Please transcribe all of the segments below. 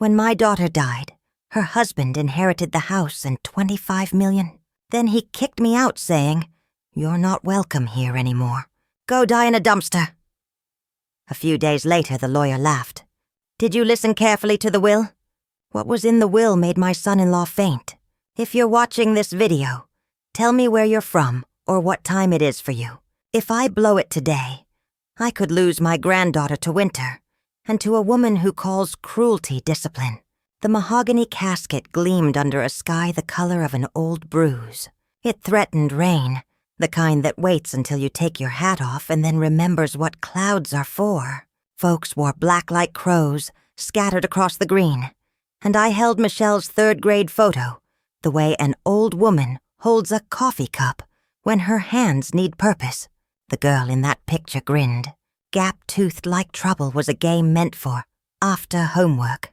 When my daughter died, her husband inherited the house and $25 million. Then he kicked me out saying, "You're not welcome here anymore. Go die in a dumpster." A few days later, the lawyer laughed. "Did you listen carefully to the will? What was in the will made my son-in-law faint. If you're watching this video, tell me where you're from or what time it is for you. If I blow it today, I could lose my granddaughter to winter and to a woman who calls cruelty discipline." The mahogany casket gleamed under a sky the color of an old bruise. It threatened rain, the kind that waits until you take your hat off and then remembers what clouds are for. Folks wore black like crows, scattered across the green, and I held Michelle's third-grade photo, the way an old woman holds a coffee cup when her hands need purpose. The girl in that picture grinned. Gap-toothed like trouble was a game meant for after homework.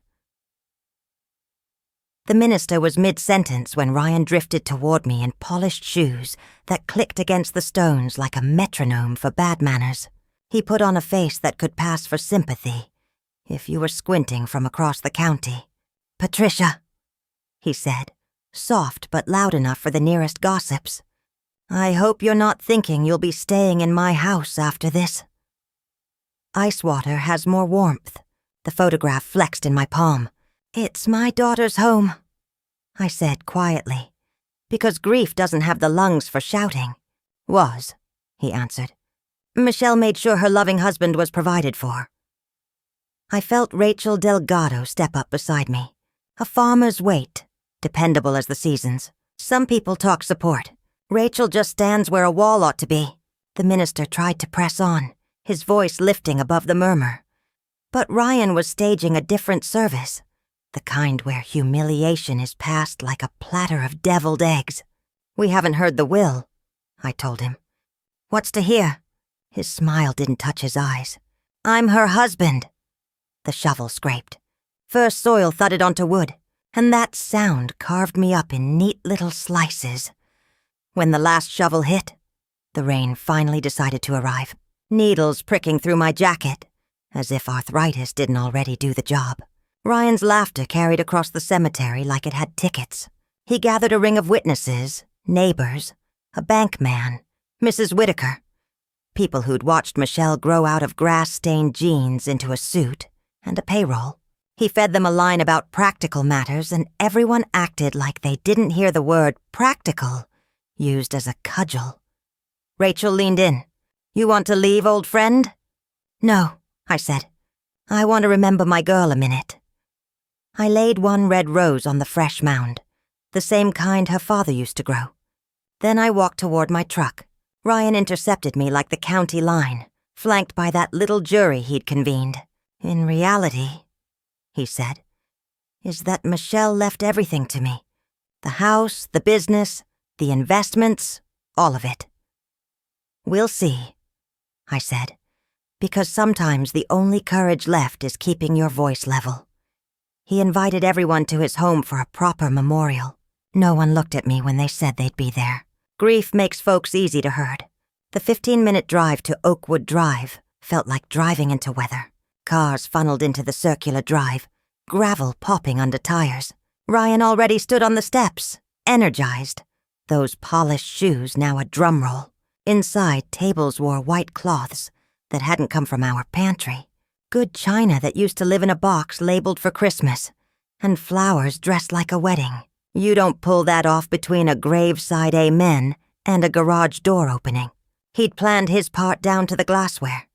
The minister was mid-sentence when Ryan drifted toward me in polished shoes that clicked against the stones like a metronome for bad manners. He put on a face that could pass for sympathy if you were squinting from across the county. "Patricia," he said, soft but loud enough for the nearest gossips. "I hope you're not thinking you'll be staying in my house after this." Ice water has more warmth. The photograph flexed in my palm. "It's my daughter's home," I said quietly, because grief doesn't have the lungs for shouting. "Was," he answered. "Michelle made sure her loving husband was provided for." I felt Rachel Delgado step up beside me. A farmer's weight, dependable as the seasons. Some people talk support. Rachel just stands where a wall ought to be. The minister tried to press on, his voice lifting above the murmur. But Ryan was staging a different service. The kind where humiliation is passed like a platter of deviled eggs. "We haven't heard the will," I told him. "What's to hear?" His smile didn't touch his eyes. "I'm her husband." The shovel scraped. First soil thudded onto wood, and that sound carved me up in neat little slices. When the last shovel hit, the rain finally decided to arrive, needles pricking through my jacket, as if arthritis didn't already do the job. Ryan's laughter carried across the cemetery like it had tickets. He gathered a ring of witnesses, neighbors, a bank man, Mrs. Whitaker, people who'd watched Michelle grow out of grass-stained jeans into a suit and a payroll. He fed them a line about practical matters, and everyone acted like they didn't hear the word practical used as a cudgel. Rachel leaned in. "You want to leave, old friend?" "No," I said. "I want to remember my girl a minute." I laid one red rose on the fresh mound, the same kind her father used to grow. Then I walked toward my truck. Ryan intercepted me like the county line, flanked by that little jury he'd convened. "In reality," he said, "is that Michelle left everything to me. The house, the business, the investments, all of it." "We'll see," I said, because sometimes the only courage left is keeping your voice level. He invited everyone to his home for a proper memorial. No one looked at me when they said they'd be there. Grief makes folks easy to herd. The 15-minute drive to Oakwood Drive felt like driving into weather. Cars funneled into the circular drive, gravel popping under tires. Ryan already stood on the steps, energized, those polished shoes now a drum roll. Inside, tables wore white cloths that hadn't come from our pantry. Good china that used to live in a box labeled for Christmas, and flowers dressed like a wedding. You don't pull that off between a graveside amen and a garage door opening. He'd planned his part down to the glassware.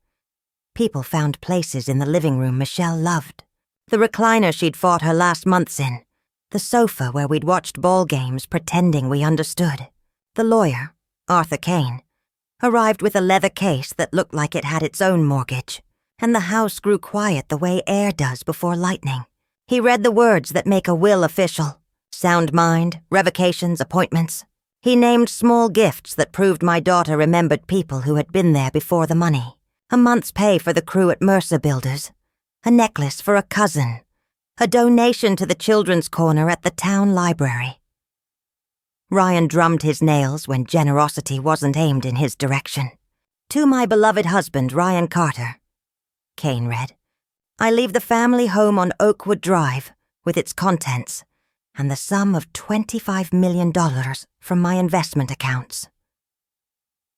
People found places in the living room Michelle loved. The recliner she'd fought her last months in. The sofa where we'd watched ball games pretending we understood. The lawyer, Arthur Kane, arrived with a leather case that looked like it had its own mortgage, and the house grew quiet the way air does before lightning. He read the words that make a will official. Sound mind, revocations, appointments. He named small gifts that proved my daughter remembered people who had been there before the money. A month's pay for the crew at Mercer Builders. A necklace for a cousin. A donation to the children's corner at the town library. Ryan drummed his nails when generosity wasn't aimed in his direction. "To my beloved husband, Ryan Carter," Kane read. "I leave the family home on Oakwood Drive, with its contents, and the sum of $25 million from my investment accounts.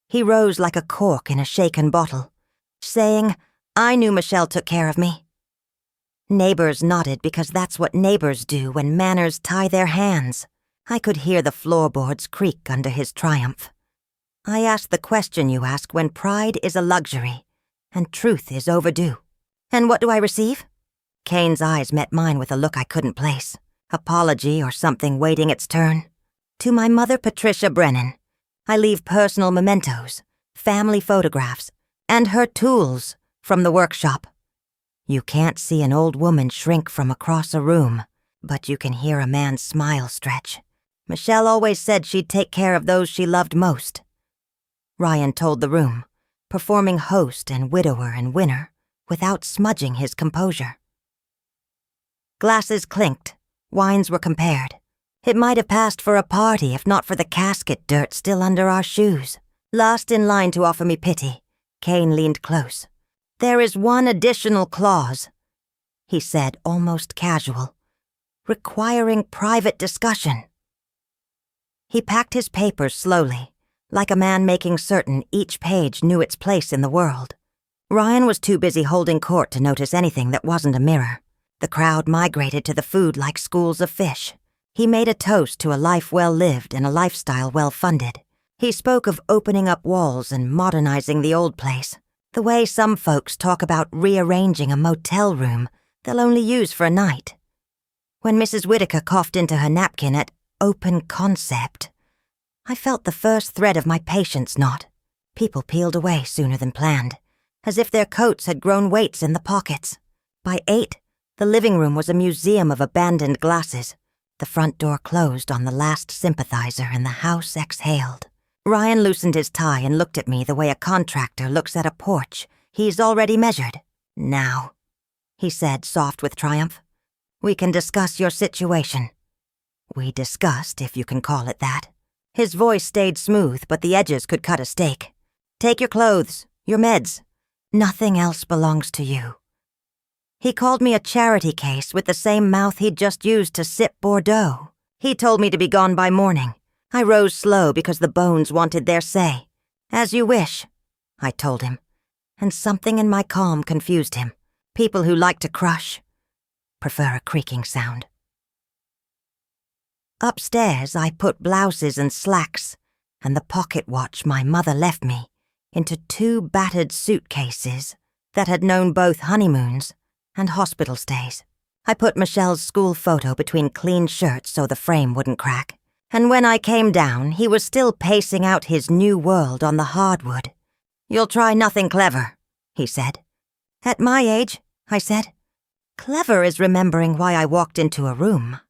He rose like a cork in a shaken bottle, saying, "I knew Michelle took care of me." Neighbors nodded because that's what neighbors do when manners tie their hands. I could hear the floorboards creak under his triumph. I asked the question you ask when pride is a luxury and truth is overdue. "And what do I receive?" Kane's eyes met mine with a look I couldn't place. Apology or something waiting its turn. "To my mother, Patricia Brennan, I leave personal mementos, family photographs, and her tools from the workshop. You can't see an old woman shrink from across a room, but you can hear a man's smile stretch. Michelle always said she'd take care of those she loved most." Ryan told the room, performing host and widower and winner without smudging his composure. Glasses clinked, wines were compared. It might have passed for a party if not for the casket dirt still under our shoes. Last in line to offer me pity, Kane leaned close. "There is one additional clause," he said, almost casual, "requiring private discussion." He packed his papers slowly, like a man making certain each page knew its place in the world. Ryan was too busy holding court to notice anything that wasn't a mirror. The crowd migrated to the food like schools of fish. He made a toast to a life well lived and a lifestyle well funded. He spoke of opening up walls and modernizing the old place, the way some folks talk about rearranging a motel room they'll only use for a night. When Mrs. Whitaker coughed into her napkin at "open concept," I felt the first thread of my patience knot. People peeled away sooner than planned, as if their coats had grown weights in the pockets. By 8, the living room was a museum of abandoned glasses. The front door closed on the last sympathizer and the house exhaled. Ryan loosened his tie and looked at me the way a contractor looks at a porch he's already measured. "Now," he said, soft with triumph, "we can discuss your situation." We discussed, if you can call it that. His voice stayed smooth, but the edges could cut a steak. "Take your clothes, your meds. Nothing else belongs to you." He called me a charity case with the same mouth he'd just used to sip Bordeaux. He told me to be gone by morning. I rose slow because the bones wanted their say. "As you wish," I told him, and something in my calm confused him. People who like to crush prefer a creaking sound. Upstairs, I put blouses and slacks and the pocket watch my mother left me into 2 battered suitcases that had known both honeymoons and hospital stays. I put Michelle's school photo between clean shirts so the frame wouldn't crack. And when I came down, he was still pacing out his new world on the hardwood. "You'll try nothing clever," he said. "At my age," I said. "Clever is remembering why I walked into a room."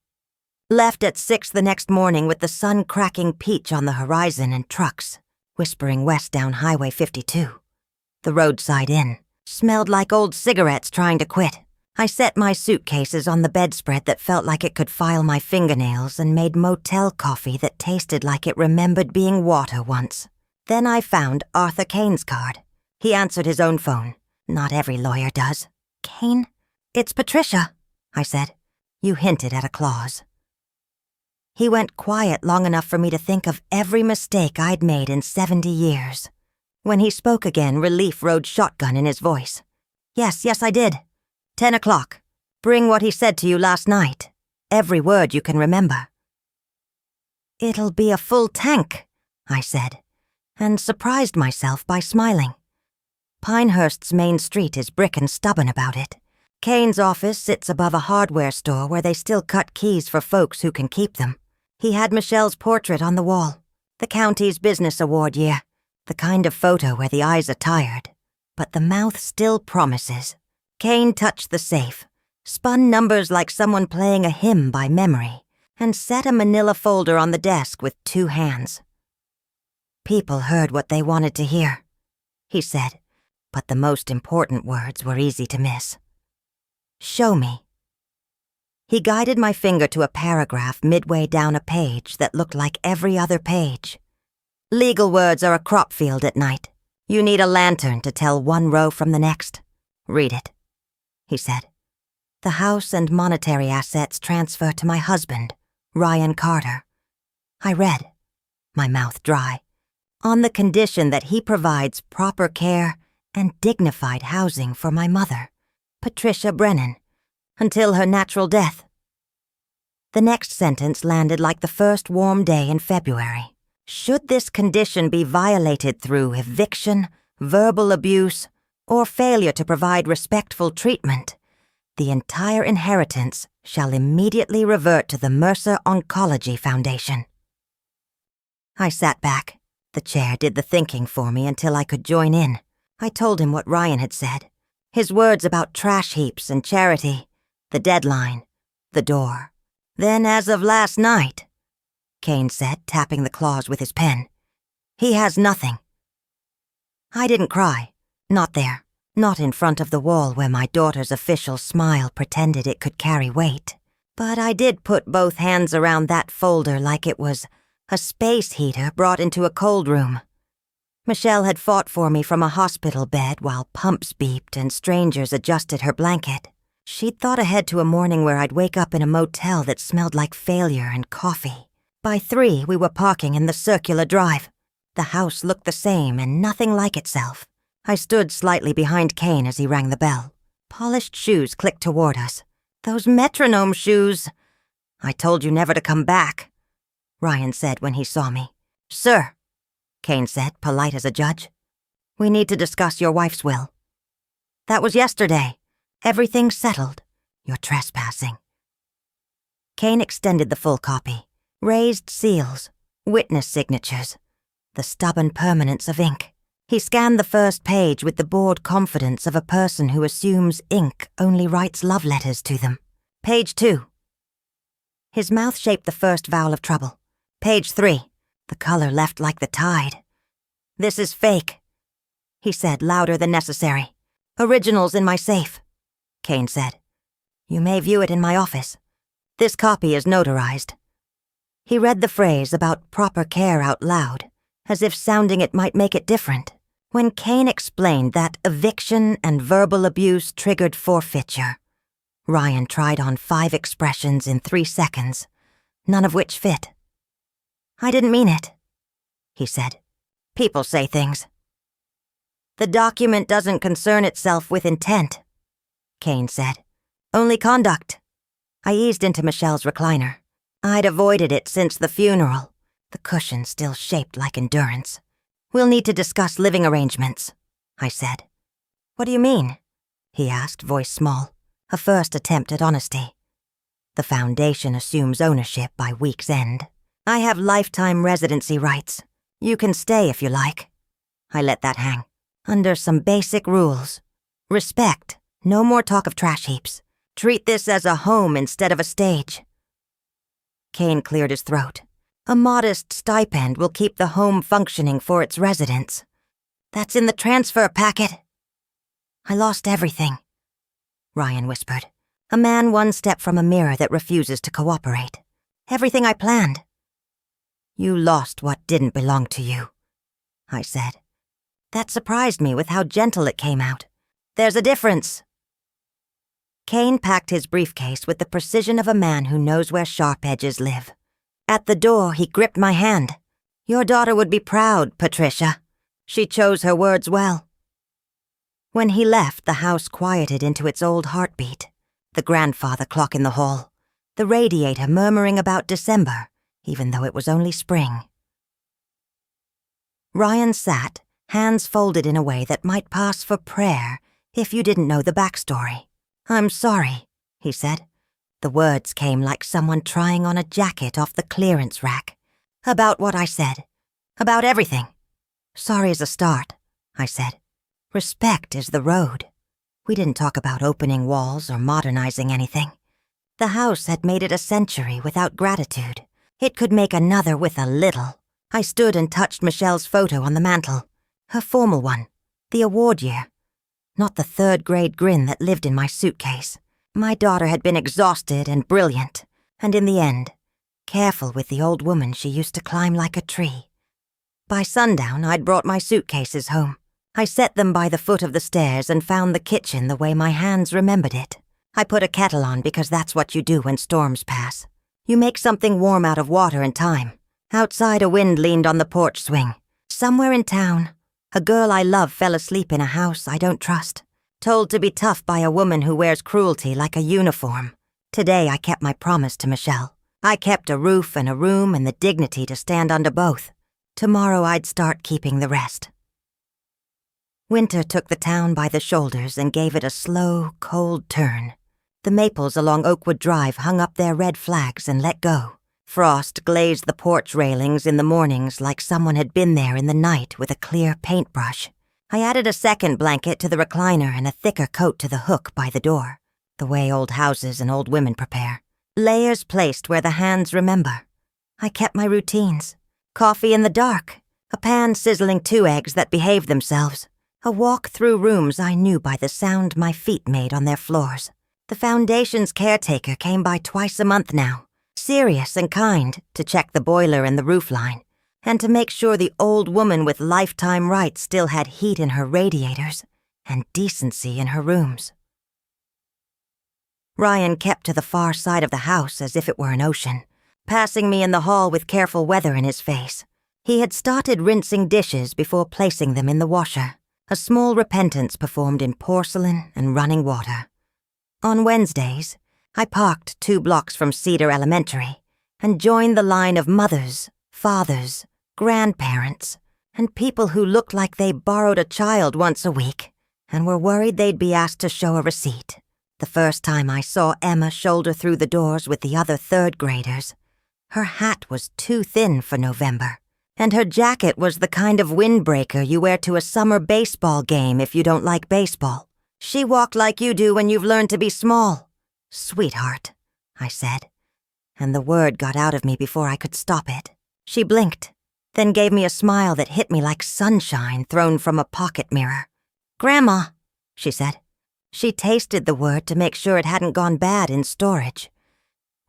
Left at 6 the next morning with the sun cracking peach on the horizon and trucks whispering west down Highway 52. The roadside inn smelled like old cigarettes trying to quit. I set my suitcases on the bedspread that felt like it could file my fingernails and made motel coffee that tasted like it remembered being water once. Then I found Arthur Kane's card. He answered his own phone. Not every lawyer does. "Kane? It's Patricia," I said. "You hinted at a clause." He went quiet long enough for me to think of every mistake I'd made in 70 years. When he spoke again, relief rode shotgun in his voice. Yes, I did. 10 o'clock. Bring what he said to you last night. Every word you can remember." "It'll be a full tank," I said, and surprised myself by smiling. Pinehurst's main street is brick and stubborn about it. Kane's office sits above a hardware store where they still cut keys for folks who can keep them. He had Michelle's portrait on the wall, the county's business award year, the kind of photo where the eyes are tired, but the mouth still promises. Kane touched the safe, spun numbers like someone playing a hymn by memory, and set a manila folder on the desk with 2 hands. "People heard what they wanted to hear," he said, but the most important words were easy to miss. "Show me." He guided my finger to a paragraph midway down a page that looked like every other page. "Legal words are a crop field at night. You need a lantern to tell one row from the next. Read it," he said. The house and monetary assets transfer to my husband, Ryan Carter. I read, my mouth dry, on the condition that he provides proper care and dignified housing for my mother, Patricia Brennan, until her natural death. The next sentence landed like the first warm day in February. Should this condition be violated through eviction, verbal abuse, or failure to provide respectful treatment, the entire inheritance shall immediately revert to the Mercer Oncology Foundation. I sat back. The chair did the thinking for me until I could join in. I told him what Ryan had said. His words about trash heaps and charity, the deadline, the door. Then, as of last night, Kane said, tapping the claws with his pen, he has nothing. I didn't cry. Not there. Not in front of the wall where my daughter's official smile pretended it could carry weight. But I did put both hands around that folder like it was a space heater brought into a cold room. Michelle had fought for me from a hospital bed while pumps beeped and strangers adjusted her blanket. She'd thought ahead to a morning where I'd wake up in a motel that smelled like failure and coffee. By 3, we were parking in the circular drive. The house looked the same and nothing like itself. I stood slightly behind Kane as he rang the bell. Polished shoes clicked toward us. Those metronome shoes. I told you never to come back, Ryan said when he saw me. Sir, Kane said, polite as a judge. We need to discuss your wife's will. That was yesterday. Everything's settled. You're trespassing. Kane extended the full copy. Raised seals, witness signatures, the stubborn permanence of ink. He scanned the first page with the bored confidence of a person who assumes ink only writes love letters to them. Page 2. His mouth shaped the first vowel of trouble. Page 3. The color left like the tide. This is fake, he said, louder than necessary. Originals in my safe, Kane said. You may view it in my office. This copy is notarized. He read the phrase about proper care out loud, as if sounding it might make it different. When Kane explained that eviction and verbal abuse triggered forfeiture, Ryan tried on 5 expressions in 3 seconds, none of which fit. I didn't mean it, he said. People say things. The document doesn't concern itself with intent, Kane said. Only conduct. I eased into Michelle's recliner. I'd avoided it since the funeral, the cushion still shaped like endurance. We'll need to discuss living arrangements, I said. What do you mean? He asked, voice small, a first attempt at honesty. The foundation assumes ownership by week's end. I have lifetime residency rights. You can stay if you like. I let that hang. Under some basic rules. Respect. No more talk of trash heaps. Treat this as a home instead of a stage. Kane cleared his throat. A modest stipend will keep the home functioning for its residents. That's in the transfer packet. I lost everything, Ryan whispered. A man one step from a mirror that refuses to cooperate. Everything I planned. You lost what didn't belong to you, I said. That surprised me with how gentle it came out. There's a difference. Kane packed his briefcase with the precision of a man who knows where sharp edges live. At the door, he gripped my hand. Your daughter would be proud, Patricia. She chose her words well. When he left, the house quieted into its old heartbeat. The grandfather clock in the hall. The radiator murmuring about December, even though it was only spring. Ryan sat, hands folded in a way that might pass for prayer if you didn't know the backstory. I'm sorry, he said. The words came like someone trying on a jacket off the clearance rack. About what I said. About everything. Sorry is a start, I said. Respect is the road. We didn't talk about opening walls or modernizing anything. The house had made it a century without gratitude. It could make another with a little. I stood and touched Michelle's photo on the mantel. Her formal one. The award year. Not the 3rd grade grin that lived in my suitcase. My daughter had been exhausted and brilliant, and in the end, careful with the old woman she used to climb like a tree. By sundown, I'd brought my suitcases home. I set them by the foot of the stairs and found the kitchen the way my hands remembered it. I put a kettle on because that's what you do when storms pass. You make something warm out of water and time. Outside, a wind leaned on the porch swing. Somewhere in town, a girl I love fell asleep in a house I don't trust, told to be tough by a woman who wears cruelty like a uniform. Today I kept my promise to Michelle. I kept a roof and a room and the dignity to stand under both. Tomorrow I'd start keeping the rest. Winter took the town by the shoulders and gave it a slow, cold turn. The maples along Oakwood Drive hung up their red flags and let go. Frost glazed the porch railings in the mornings like someone had been there in the night with a clear paintbrush. I added a second blanket to the recliner and a thicker coat to the hook by the door, the way old houses and old women prepare. Layers placed where the hands remember. I kept my routines. Coffee in the dark, a pan sizzling 2 eggs that behaved themselves, a walk through rooms I knew by the sound my feet made on their floors. The foundation's caretaker came by twice a month now, serious and kind, to check the boiler and the roofline, and to make sure the old woman with lifetime rights still had heat in her radiators and decency in her rooms. Ryan kept to the far side of the house as if it were an ocean, passing me in the hall with careful weather in his face. He had started rinsing dishes before placing them in the washer, a small repentance performed in porcelain and running water. On Wednesdays, I parked 2 blocks from Cedar Elementary and joined the line of mothers, fathers, grandparents, and people who looked like they borrowed a child once a week and were worried they'd be asked to show a receipt. The first time I saw Emma shoulder through the doors with the other 3rd graders, her hat was too thin for November, and her jacket was the kind of windbreaker you wear to a summer baseball game if you don't like baseball. She walked like you do when you've learned to be small. Sweetheart, I said, and the word got out of me before I could stop it. She blinked, then gave me a smile that hit me like sunshine thrown from a pocket mirror. Grandma, she said. She tasted the word to make sure it hadn't gone bad in storage.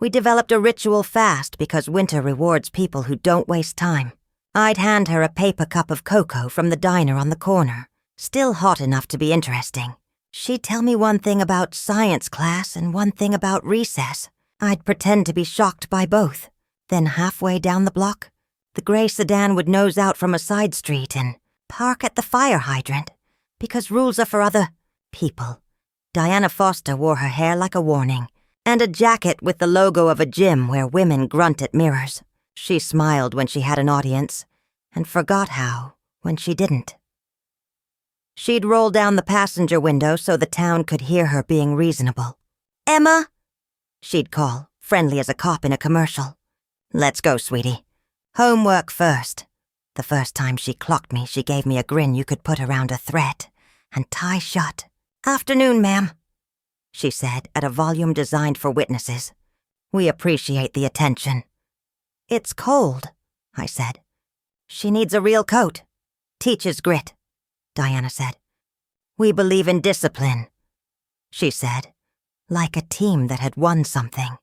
We developed a ritual fast because winter rewards people who don't waste time. I'd hand her a paper cup of cocoa from the diner on the corner, still hot enough to be interesting. She'd tell me one thing about science class and one thing about recess. I'd pretend to be shocked by both. Then halfway down the block, the gray sedan would nose out from a side street and park at the fire hydrant, because rules are for other people. Diana Foster wore her hair like a warning, and a jacket with the logo of a gym where women grunt at mirrors. She smiled when she had an audience, and forgot how when she didn't. She'd roll down the passenger window so the town could hear her being reasonable. Emma, she'd call, friendly as a cop in a commercial. Let's go, sweetie. Homework first. The first time she clocked me, she gave me a grin you could put around a threat and tie shut. Afternoon, ma'am, she said at a volume designed for witnesses. We appreciate the attention. It's cold, I said. She needs a real coat. Teaches grit, Diana said. We believe in discipline, she said, like a team that had won something.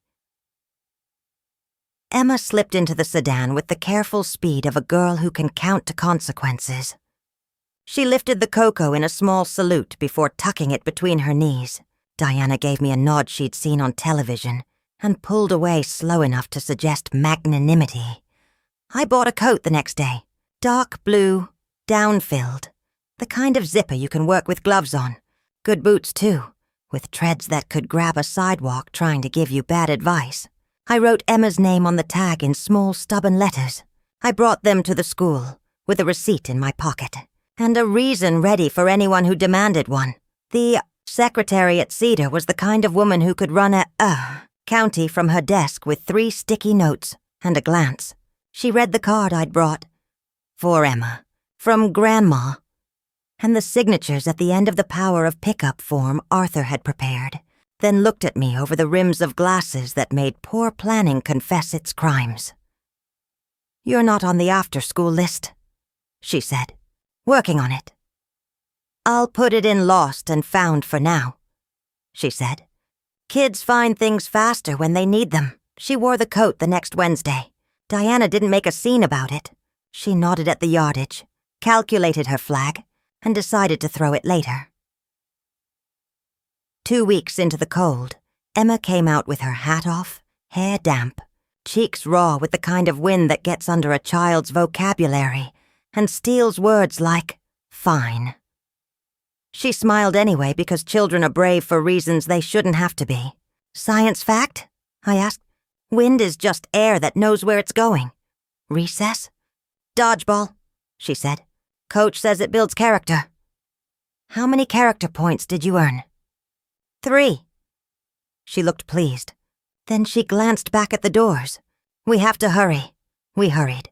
Emma slipped into the sedan with the careful speed of a girl who can count to consequences. She lifted the cocoa in a small salute before tucking it between her knees. Diana gave me a nod she'd seen on television and pulled away slow enough to suggest magnanimity. I bought a coat the next day, dark blue, down-filled, the kind of zipper you can work with gloves on. Good boots, too, with treads that could grab a sidewalk trying to give you bad advice. I wrote Emma's name on the tag in small, stubborn letters. I brought them to the school, with a receipt in my pocket, and a reason ready for anyone who demanded one. The secretary at Cedar was the kind of woman who could run a county from her desk with 3 sticky notes and a glance. She read the card I'd brought. For Emma, from Grandma, and the signatures at the end of the power of pickup form Arthur had prepared, then looked at me over the rims of glasses that made poor planning confess its crimes. You're not on the after-school list, she said. Working on it. I'll put it in lost and found for now, she said. Kids find things faster when they need them. She wore the coat the next Wednesday. Diana didn't make a scene about it. She nodded at the yardage, calculated her flag, and decided to throw it later. 2 weeks into the cold, Emma came out with her hat off, hair damp, cheeks raw with the kind of wind that gets under a child's vocabulary and steals words like fine. She smiled anyway because children are brave for reasons they shouldn't have to be. Science fact? I asked. Wind is just air that knows where it's going. Recess? Dodgeball, she said. Coach says it builds character. How many character points did you earn? 3. She looked pleased. Then she glanced back at the doors. We have to hurry. We hurried.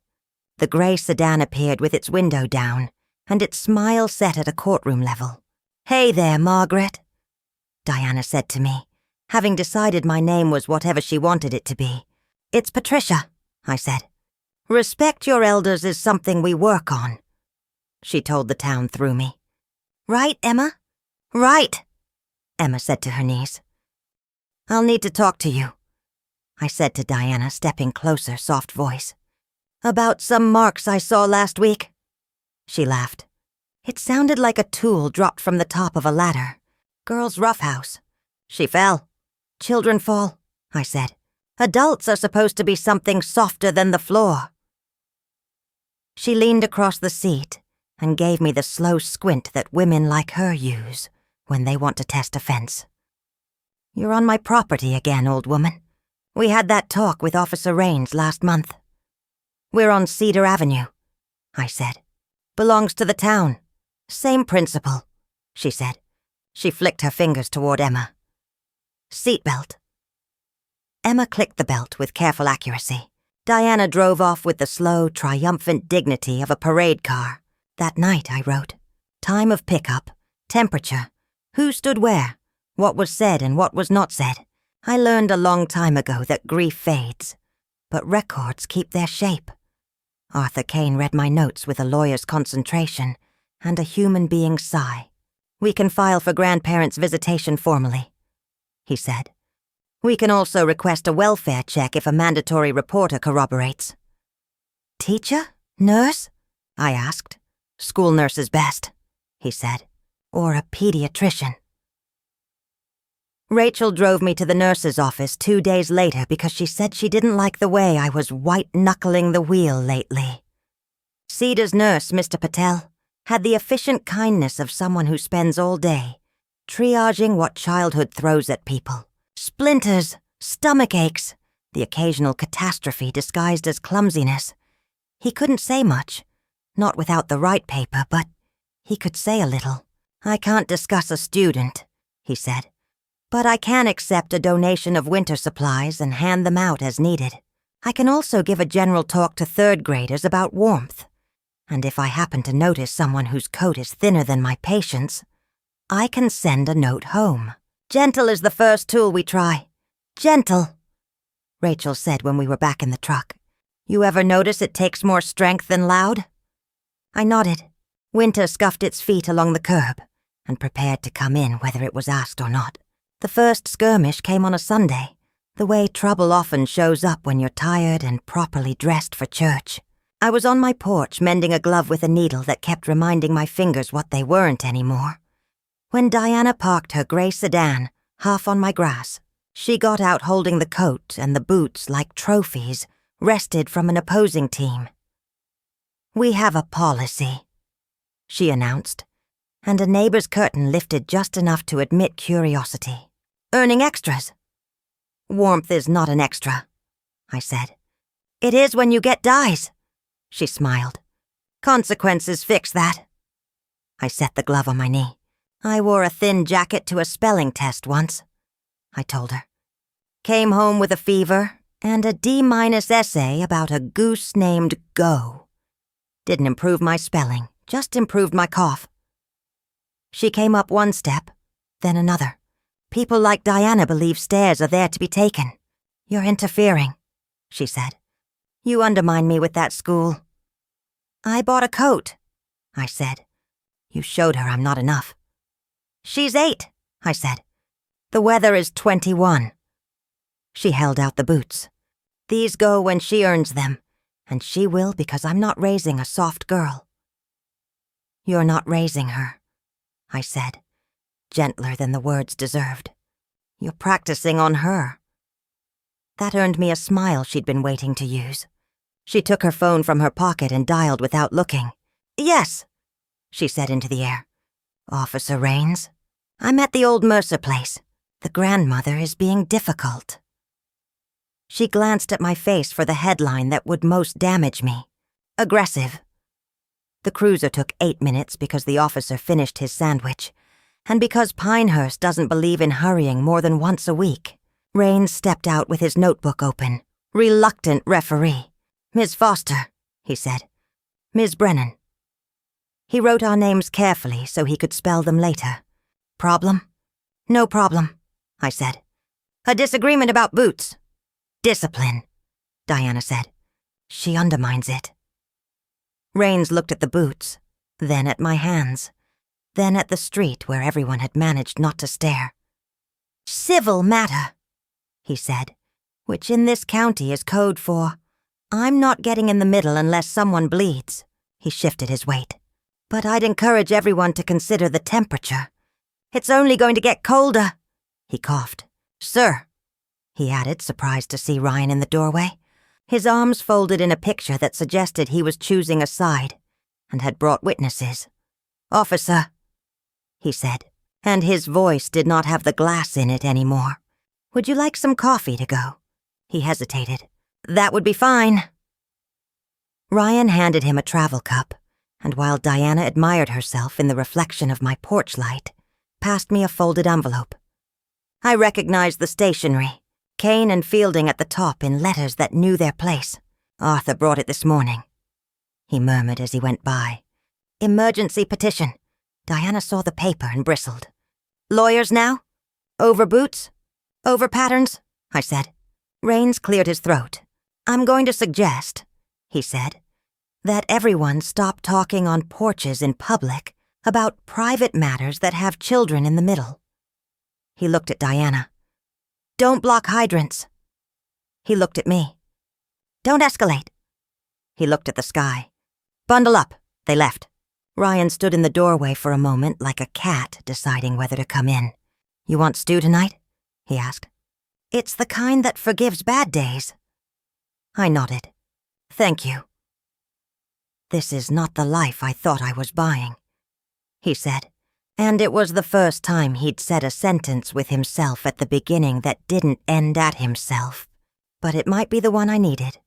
The grey sedan appeared with its window down, and its smile set at a courtroom level. Hey there, Margaret, Diana said to me, having decided my name was whatever she wanted it to be. It's Patricia, I said. Respect your elders is something we work on, she told the town through me. Right, Emma? Right, Emma said to her niece. I'll need to talk to you, I said to Diana, stepping closer, soft voice. About some marks I saw last week. She laughed. It sounded like a tool dropped from the top of a ladder. Girl's roughhouse. She fell. Children fall, I said. Adults are supposed to be something softer than the floor. She leaned across the seat and gave me the slow squint that women like her use when they want to test a fence. You're on my property again, old woman. We had that talk with Officer Raines last month. We're on Cedar Avenue, I said. Belongs to the town. Same principle, she said. She flicked her fingers toward Emma. Seatbelt. Emma clicked the belt with careful accuracy. Diana drove off with the slow, triumphant dignity of a parade car. That night, I wrote. Time of pickup, temperature, who stood where, what was said and what was not said. I learned a long time ago that grief fades, but records keep their shape. Arthur Kane read my notes with a lawyer's concentration and a human being's sigh. We can file for grandparents' visitation formally, he said. We can also request a welfare check if a mandatory reporter corroborates. Teacher? Nurse? I asked. School nurse is best, he said. Or a pediatrician. Rachel drove me to the nurse's office 2 days later because she said she didn't like the way I was white-knuckling the wheel lately. Cedar's nurse, Mr. Patel, had the efficient kindness of someone who spends all day triaging what childhood throws at people. Splinters, stomach aches, the occasional catastrophe disguised as clumsiness. He couldn't say much, not without the right paper, but he could say a little. I can't discuss a student, he said, but I can accept a donation of winter supplies and hand them out as needed. I can also give a general talk to 3rd graders about warmth. And if I happen to notice someone whose coat is thinner than my patient's, I can send a note home. Gentle is the first tool we try. Gentle, Rachel said when we were back in the truck. You ever notice it takes more strength than loud? I nodded. Winter scuffed its feet along the curb and prepared to come in whether it was asked or not. The first skirmish came on a Sunday, the way trouble often shows up when you're tired and properly dressed for church. I was on my porch mending a glove with a needle that kept reminding my fingers what they weren't anymore. When Diana parked her grey sedan, half on my grass, she got out holding the coat and the boots like trophies wrested from an opposing team. We have a policy, she announced, and a neighbor's curtain lifted just enough to admit curiosity. Earning extras. Warmth is not an extra, I said. It is when you get dyes, she smiled. Consequences fix that. I set the glove on my knee. I wore a thin jacket to a spelling test once, I told her. Came home with a fever and a D- essay about a goose named Go. Didn't improve my spelling, just improved my cough. She came up one step, then another. People like Diana believe stairs are there to be taken. You're interfering, she said. You undermine me with that school. I bought a coat, I said. You showed her I'm not enough. She's 8, I said. The weather is 21. She held out the boots. These go when she earns them, and she will because I'm not raising a soft girl. You're not raising her, I said, gentler than the words deserved. You're practicing on her." That earned me a smile she'd been waiting to use. She took her phone from her pocket and dialed without looking. "Yes," she said into the air. "Officer Rains? I'm at the old Mercer place. The grandmother is being difficult." She glanced at my face for the headline that would most damage me. Aggressive. The cruiser took 8 minutes because the officer finished his sandwich, and because Pinehurst doesn't believe in hurrying more than once a week. Rains stepped out with his notebook open. Reluctant referee. "Ms. Foster," he said. "Ms. Brennan." He wrote our names carefully so he could spell them later. "Problem?" "No problem," I said. "A disagreement about boots." "Discipline," Diana said. "She undermines it." Rains looked at the boots, then at my hands, then at the street where everyone had managed not to stare. "Civil matter," he said, which in this county is code for, "I'm not getting in the middle unless someone bleeds." He shifted his weight. "But I'd encourage everyone to consider the temperature. It's only going to get colder." He coughed. "Sir," he added, surprised to see Ryan in the doorway, his arms folded in a picture that suggested he was choosing a side and had brought witnesses. "Officer," he said, and his voice did not have the glass in it anymore. "Would you like some coffee to go?" He hesitated. "That would be fine." Ryan handed him a travel cup, and while Diana admired herself in the reflection of my porch light, passed me a folded envelope. I recognized the stationery, Kane and Fielding at the top in letters that knew their place. "Arthur brought it this morning," he murmured as he went by. "Emergency petition." Diana saw the paper and bristled. "Lawyers now? Over boots? Over patterns?" I said. Rains cleared his throat. "I'm going to suggest," he said, "that everyone stop talking on porches in public about private matters that have children in the middle." He looked at Diana. "Don't block hydrants." He looked at me. "Don't escalate." He looked at the sky. "Bundle up." They left. Ryan stood in the doorway for a moment like a cat deciding whether to come in. "You want stew tonight?" he asked. "It's the kind that forgives bad days." I nodded. "Thank you." "This is not the life I thought I was buying," he said, and it was the first time he'd said a sentence with himself at the beginning that didn't end at himself, but it might be the one I needed.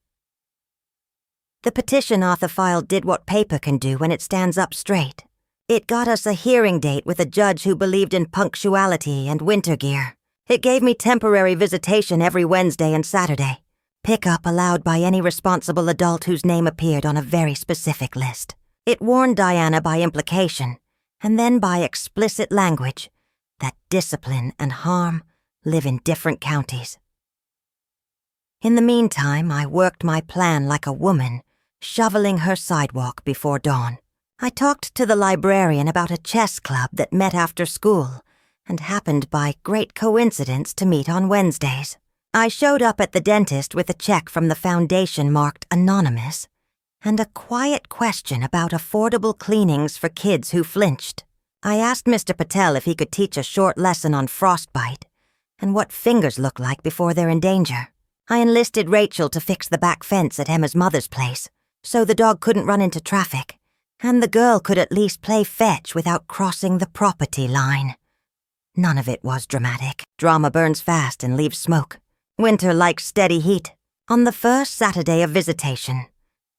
The petition Arthur filed did what paper can do when it stands up straight. It got us a hearing date with a judge who believed in punctuality and winter gear. It gave me temporary visitation every Wednesday and Saturday. Pickup allowed by any responsible adult whose name appeared on a very specific list. It warned Diana by implication, and then by explicit language, that discipline and harm live in different counties. In the meantime, I worked my plan like a woman, shoveling her sidewalk before dawn. I talked to the librarian about a chess club that met after school, and happened by great coincidence to meet on Wednesdays. I showed up at the dentist with a check from the foundation marked Anonymous, and a quiet question about affordable cleanings for kids who flinched. I asked Mr. Patel if he could teach a short lesson on frostbite, and what fingers look like before they're in danger. I enlisted Rachel to fix the back fence at Emma's mother's place, so the dog couldn't run into traffic, and the girl could at least play fetch without crossing the property line. None of it was dramatic. Drama burns fast and leaves smoke. Winter likes steady heat. On the first Saturday of visitation,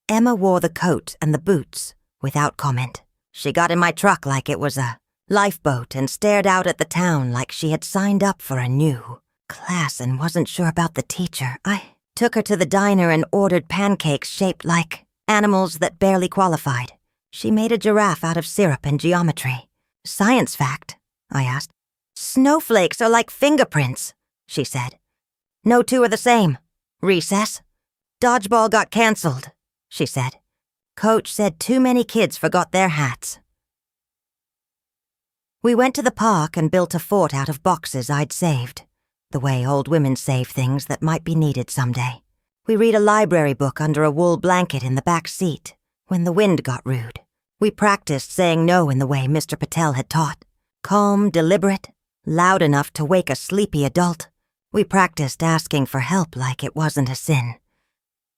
Emma wore the coat and the boots without comment. She got in my truck like it was a lifeboat and stared out at the town like she had signed up for a new class and wasn't sure about the teacher. I took her to the diner and ordered pancakes shaped like animals that barely qualified. She made a giraffe out of syrup and geometry. "Science fact?" I asked. "Snowflakes are like fingerprints," she said. "No two are the same." "Recess?" "Dodgeball got canceled," she said. "Coach said too many kids forgot their hats." We went to the park and built a fort out of boxes I'd saved, the way old women save things that might be needed someday. We read a library book under a wool blanket in the back seat when the wind got rude. We practiced saying no in the way Mr. Patel had taught. Calm, deliberate, loud enough to wake a sleepy adult. We practiced asking for help like it wasn't a sin.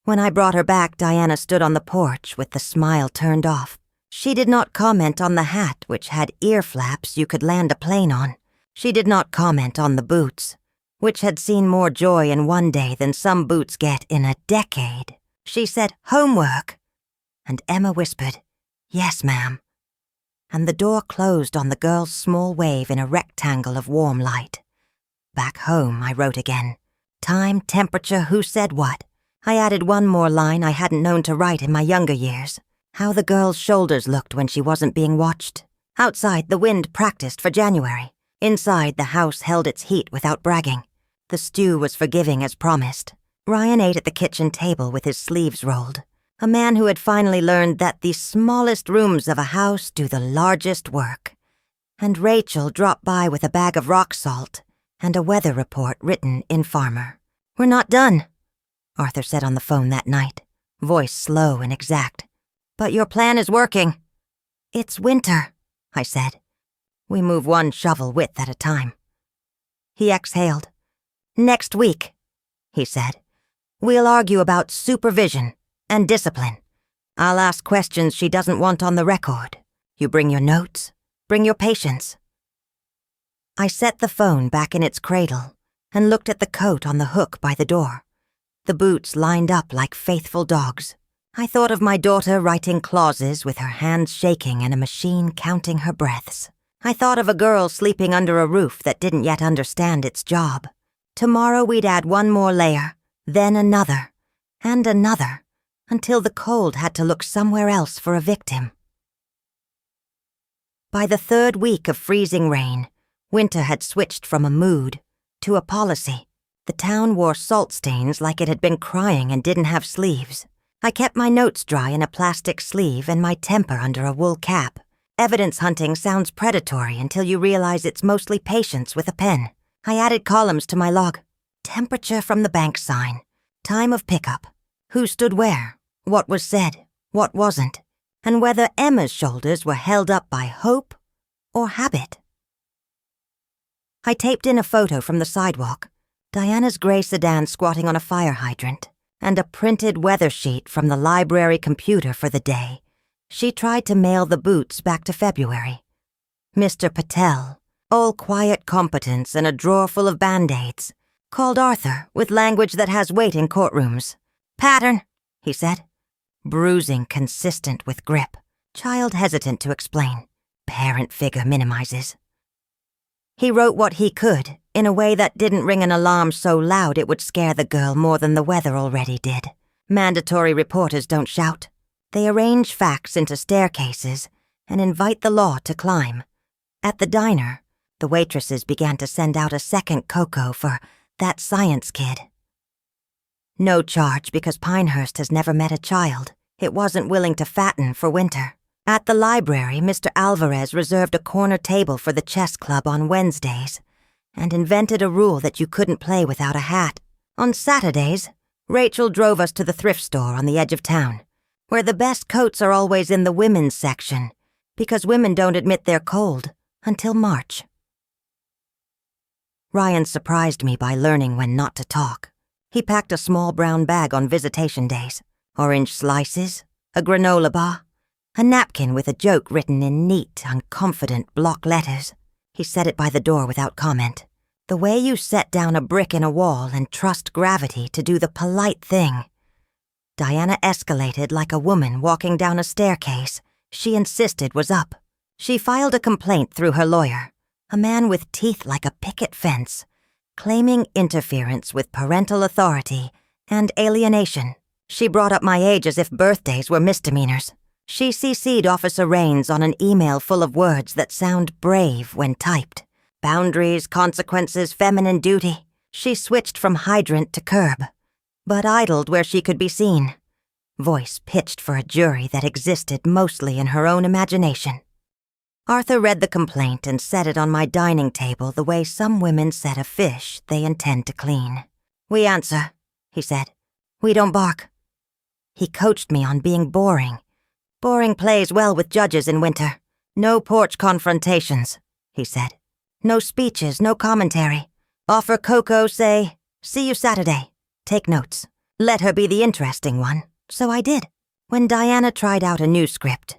When I brought her back, Diana stood on the porch with the smile turned off. She did not comment on the hat, which had ear flaps you could land a plane on. She did not comment on the boots, which had seen more joy in one day than some boots get in a decade. She said, "Homework," and Emma whispered, "Yes, ma'am." And the door closed on the girl's small wave in a rectangle of warm light. Back home, I wrote again. Time, temperature, who said what. I added one more line I hadn't known to write in my younger years. How the girl's shoulders looked when she wasn't being watched. Outside, the wind practiced for January. Inside, the house held its heat without bragging. The stew was forgiving as promised. Ryan ate at the kitchen table with his sleeves rolled. A man who had finally learned that the smallest rooms of a house do the largest work. And Rachel dropped by with a bag of rock salt and a weather report written in Farmer. "We're not done," Arthur said on the phone that night, voice slow and exact. "But your plan is working." "It's winter," I said. "We move one shovel width at a time." He exhaled. "Next week," he said, "we'll argue about supervision and discipline. I'll ask questions she doesn't want on the record. You bring your notes, bring your patience." I set the phone back in its cradle and looked at the coat on the hook by the door. The boots lined up like faithful dogs. I thought of my daughter writing clauses with her hands shaking and a machine counting her breaths. I thought of a girl sleeping under a roof that didn't yet understand its job. Tomorrow we'd add one more layer, then another, and another, until the cold had to look somewhere else for a victim. By the third week of freezing rain, winter had switched from a mood to a policy. The town wore salt stains like it had been crying and didn't have sleeves. I kept my notes dry in a plastic sleeve and my temper under a wool cap. Evidence hunting sounds predatory until you realize it's mostly patience with a pen. I added columns to my log. Temperature from the bank sign. Time of pickup. Who stood where. What was said. What wasn't. And whether Emma's shoulders were held up by hope or habit. I taped in a photo from the sidewalk. Diana's gray sedan squatting on a fire hydrant, and a printed weather sheet from the library computer for the day. She tried to mail the boots back to February. Mr. Patel, all quiet competence and a drawer full of Band-Aids, called Arthur with language that has weight in courtrooms. "Pattern," he said. Bruising consistent with grip. Child hesitant to explain. Parent figure minimizes. He wrote what he could, in a way that didn't ring an alarm so loud it would scare the girl more than the weather already did. Mandatory reporters don't shout. They arrange facts into staircases and invite the law to climb. At the diner, the waitresses began to send out a second cocoa for that science kid. No charge because Pinehurst has never met a child. It wasn't willing to fatten for winter. At the library, Mr. Alvarez reserved a corner table for the chess club on Wednesdays and invented a rule that you couldn't play without a hat. On Saturdays, Rachel drove us to the thrift store on the edge of town, where the best coats are always in the women's section because women don't admit they're cold until March. Ryan surprised me by learning when not to talk. He packed a small brown bag on visitation days, orange slices, a granola bar, a napkin with a joke written in neat, unconfident block letters. He set it by the door without comment. The way you set down a brick in a wall and trust gravity to do the polite thing. Diana escalated like a woman walking down a staircase she insisted was up. She filed a complaint through her lawyer, a man with teeth like a picket fence, claiming interference with parental authority and alienation. She brought up my age as if birthdays were misdemeanors. She CC'd Officer Raines on an email full of words that sound brave when typed. Boundaries, consequences, feminine duty. She switched from hydrant to curb, but idled where she could be seen. Voice pitched for a jury that existed mostly in her own imagination. Arthur read the complaint and set it on my dining table the way some women set a fish they intend to clean. "We answer," he said. "We don't bark." He coached me on being boring. "Boring plays well with judges in winter. No porch confrontations," he said. No speeches, no commentary. Offer Coco, say, "See you Saturday. Take notes." Let her be the interesting one. So I did. When Diana tried out a new script,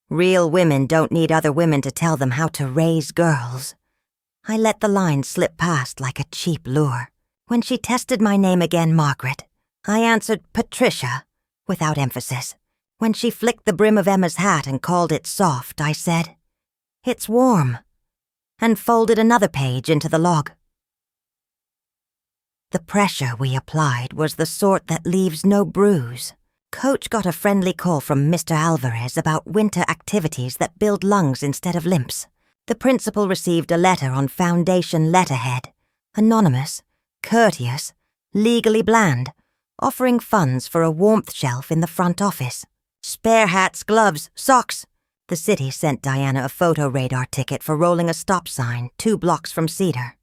"Real women don't need other women to tell them how to raise girls," I let the line slip past like a cheap lure. When she tested my name again, Margaret, I answered Patricia, without emphasis. When she flicked the brim of Emma's hat and called it soft, I said, "It's warm," and folded another page into the log. The pressure we applied was the sort that leaves no bruise. Coach got a friendly call from Mr. Alvarez about winter activities that build lungs instead of limps. The principal received a letter on foundation letterhead, anonymous, courteous, legally bland, offering funds for a warmth shelf in the front office. Spare hats, gloves, socks. The city sent Diana a photo radar ticket for rolling a stop sign 2 blocks from Cedar.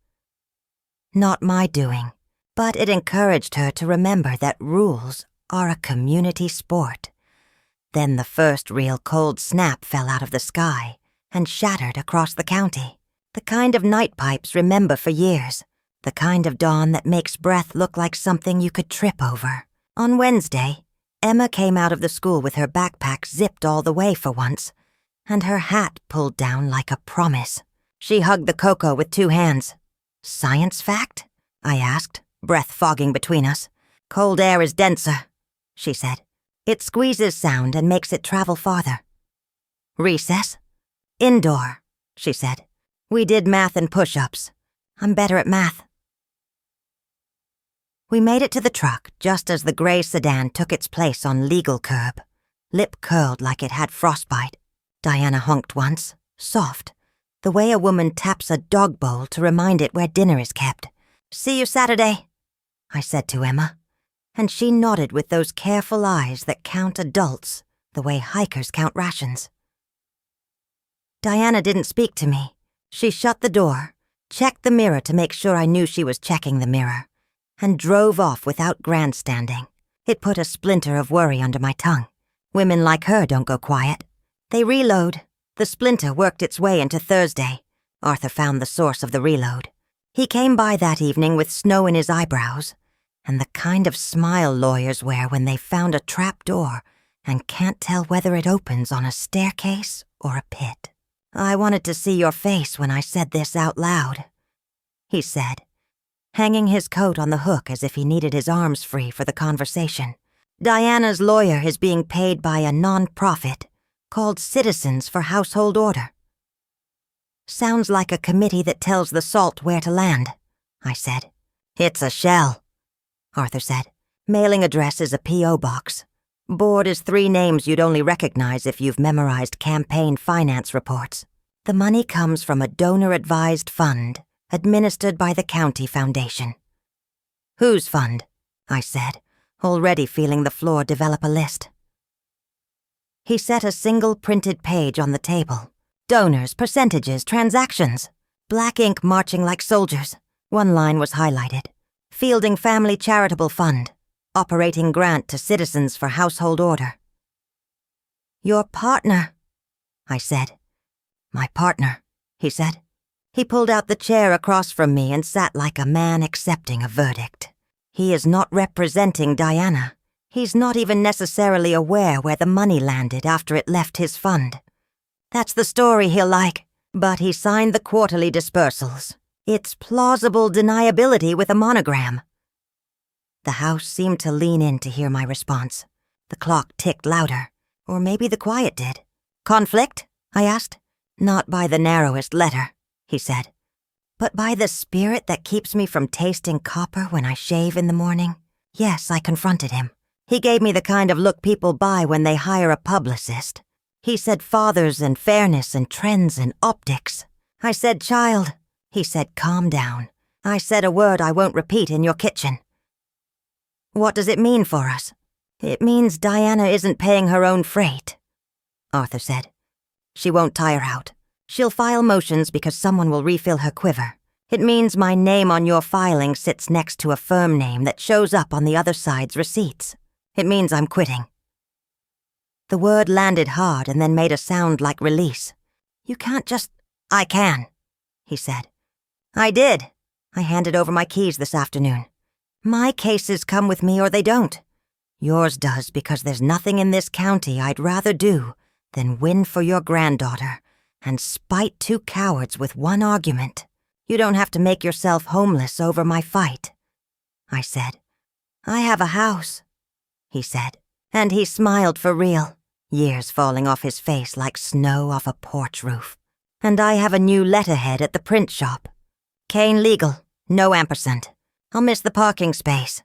Not my doing, but it encouraged her to remember that rules are a community sport. Then the first real cold snap fell out of the sky and shattered across the county. The kind of night pipes remember for years. The kind of dawn that makes breath look like something you could trip over. On Wednesday, Emma came out of the school with her backpack zipped all the way for once, and her hat pulled down like a promise. She hugged the cocoa with 2 hands. "Science fact?" I asked, breath fogging between us. "Cold air is denser," she said. "It squeezes sound and makes it travel farther." "Recess?" "Indoor," she said. "We did math and push-ups. I'm better at math." We made it to the truck just as the gray sedan took its place on legal curb. Lip curled like it had frostbite. Diana honked once, soft, the way a woman taps a dog bowl to remind it where dinner is kept. "See you Saturday," I said to Emma, and she nodded with those careful eyes that count adults the way hikers count rations. Diana didn't speak to me. She shut the door, checked the mirror to make sure I knew she was checking the mirror, and drove off without grandstanding. It put a splinter of worry under my tongue. Women like her don't go quiet. They reload. The splinter worked its way into Thursday. Arthur found the source of the reload. He came by that evening with snow in his eyebrows, and the kind of smile lawyers wear when they found a trap door and can't tell whether it opens on a staircase or a pit. "I wanted to see your face when I said this out loud," he said, hanging his coat on the hook as if he needed his arms free for the conversation. "Diana's lawyer is being paid by a non-profit called Citizens for Household Order." "Sounds like a committee that tells the salt where to land," I said. "It's a shell," Arthur said. "Mailing address is a P.O. box. Board is 3 names you'd only recognize if you've memorized campaign finance reports. The money comes from a donor-advised fund administered by the county foundation." "Whose fund?" I said, already feeling the floor develop a list. He set a single printed page on the table. Donors, percentages, transactions. Black ink marching like soldiers. One line was highlighted. "Fielding Family Charitable Fund. Operating grant to Citizens for Household Order." "Your partner," I said. "My partner," he said. He pulled out the chair across from me and sat like a man accepting a verdict. He is not representing Diana. He's not even necessarily aware where the money landed after it left his fund. That's the story he'll like, but he signed the quarterly dispersals. It's plausible deniability with a monogram. The house seemed to lean in to hear my response. The clock ticked louder, or maybe the quiet did. "Conflict?" I asked. "Not by the narrowest letter," he said. "But by the spirit that keeps me from tasting copper when I shave in the morning?" Yes, I confronted him. He gave me the kind of look people buy when they hire a publicist. He said fathers and fairness and trends and optics. I said child. He said calm down. I said a word I won't repeat in your kitchen. "What does it mean for us?" "It means Diana isn't paying her own freight," Arthur said. "She won't tire out. She'll file motions because someone will refill her quiver. It means my name on your filing sits next to a firm name that shows up on the other side's receipts. It means I'm quitting." The word landed hard and then made a sound like release. "You can't just—" "I can," he said. I did. I handed over my keys this afternoon. My cases come with me or they don't. Yours does because there's nothing in this county I'd rather do than win for your granddaughter and spite two cowards with one argument. You don't have to make yourself homeless over my fight. I said. I have a house, he said, and he smiled for real, years falling off his face like snow off a porch roof. And I have a new letterhead at the print shop. Cane legal, no ampersand. I'll miss the parking space.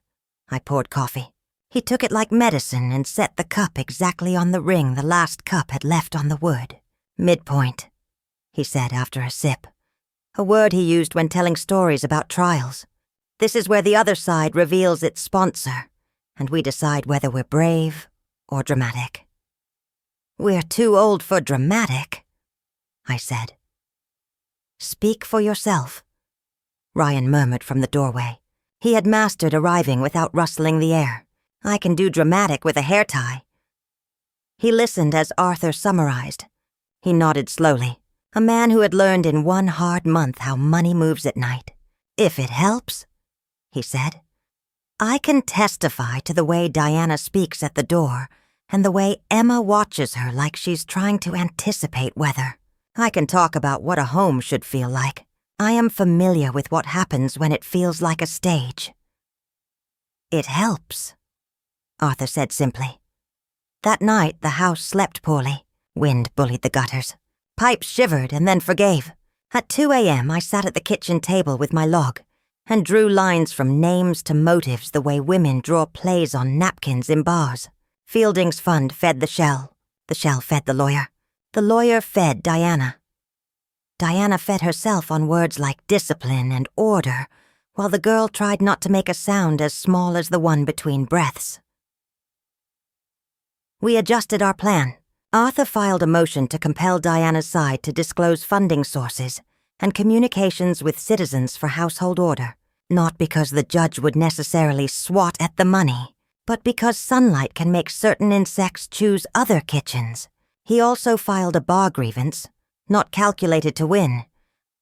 I poured coffee. He took it like medicine and set the cup exactly on the ring the last cup had left on the wood. Midpoint, he said after a sip. A word he used when telling stories about trials. This is where the other side reveals its sponsor, and we decide whether we're brave or dramatic. We're too old for dramatic, I said. Speak for yourself, Ryan murmured from the doorway. He had mastered arriving without rustling the air. I can do dramatic with a hair tie. He listened as Arthur summarized. He nodded slowly, a man who had learned in one hard month how money moves at night. If it helps, he said. I can testify to the way Diana speaks at the door and the way Emma watches her like she's trying to anticipate weather. I can talk about what a home should feel like. I am familiar with what happens when it feels like a stage. It helps, Arthur said simply. That night, the house slept poorly. Wind bullied the gutters. Pipes shivered and then forgave. At 2 a.m., I sat at the kitchen table with my log and drew lines from names to motives the way women draw plays on napkins in bars. Fielding's fund fed the shell fed the lawyer fed Diana. Diana fed herself on words like discipline and order, while the girl tried not to make a sound as small as the one between breaths. We adjusted our plan. Arthur filed a motion to compel Diana's side to disclose funding sources and communications with citizens for household order, not because the judge would necessarily swat at the money, but because sunlight can make certain insects choose other kitchens. He also filed a bar grievance, not calculated to win,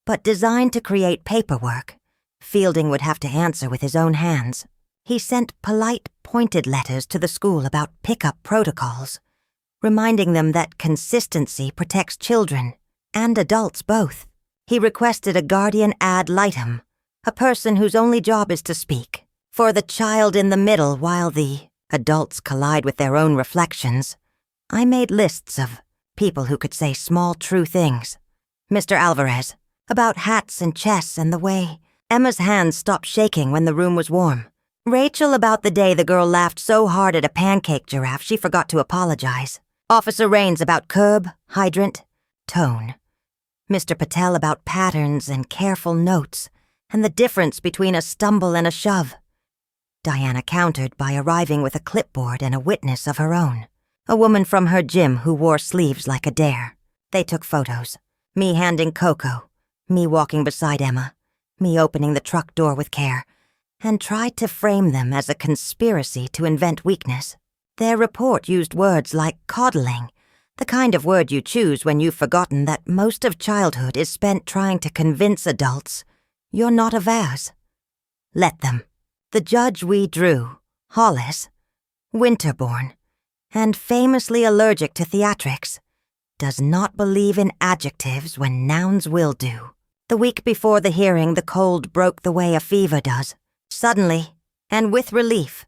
but designed to create paperwork Fielding would have to answer with his own hands. He sent polite, pointed letters to the school about pickup protocols, reminding them that consistency protects children and adults both. He requested a guardian ad litem, a person whose only job is to speak, for the child in the middle while the adults collide with their own reflections. I made lists of people who could say small, true things. Mr. Alvarez, about hats and chess and the way Emma's hands stopped shaking when the room was warm. Rachel about the day the girl laughed so hard at a pancake giraffe she forgot to apologize. Officer Raines about curb, hydrant, tone. Mr. Patel about patterns and careful notes and the difference between a stumble and a shove. Diana countered by arriving with a clipboard and a witness of her own, a woman from her gym who wore sleeves like a dare. They took photos, me handing cocoa, me walking beside Emma, me opening the truck door with care, and tried to frame them as a conspiracy to invent weakness. Their report used words like coddling, the kind of word you choose when you've forgotten that most of childhood is spent trying to convince adults you're not of ours. Let them. The judge we drew, Hollis, Winterborn, and famously allergic to theatrics, does not believe in adjectives when nouns will do. The week before the hearing, the cold broke the way a fever does, suddenly, and with relief,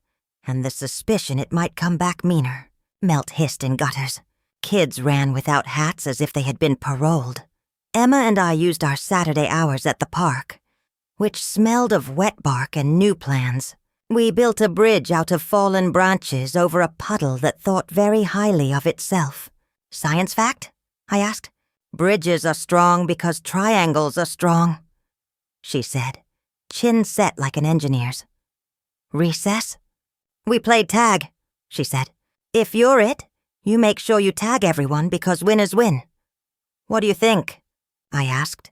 and the suspicion it might come back meaner. Melt hissed in gutters. Kids ran without hats as if they had been paroled. Emma and I used our Saturday hours at the park, which smelled of wet bark and new plans. We built a bridge out of fallen branches over a puddle that thought very highly of itself. Science fact? I asked. Bridges are strong because triangles are strong, she said, chin set like an engineer's. Recess? We played tag, she said. If you're it, you make sure you tag everyone because winners win. What do you think? I asked.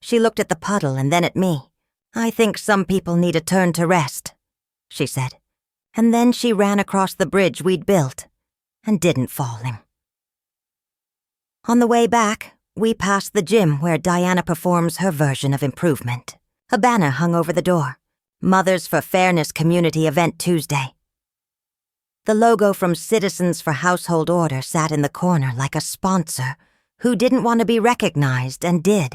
She looked at the puddle and then at me. I think some people need a turn to rest, she said. And then she ran across the bridge we'd built and didn't fall him. On the way back, we passed the gym where Diana performs her version of improvement. A banner hung over the door. Mothers for Fairness Community Event Tuesday. The logo from Citizens for Household Order sat in the corner like a sponsor who didn't want to be recognized and did.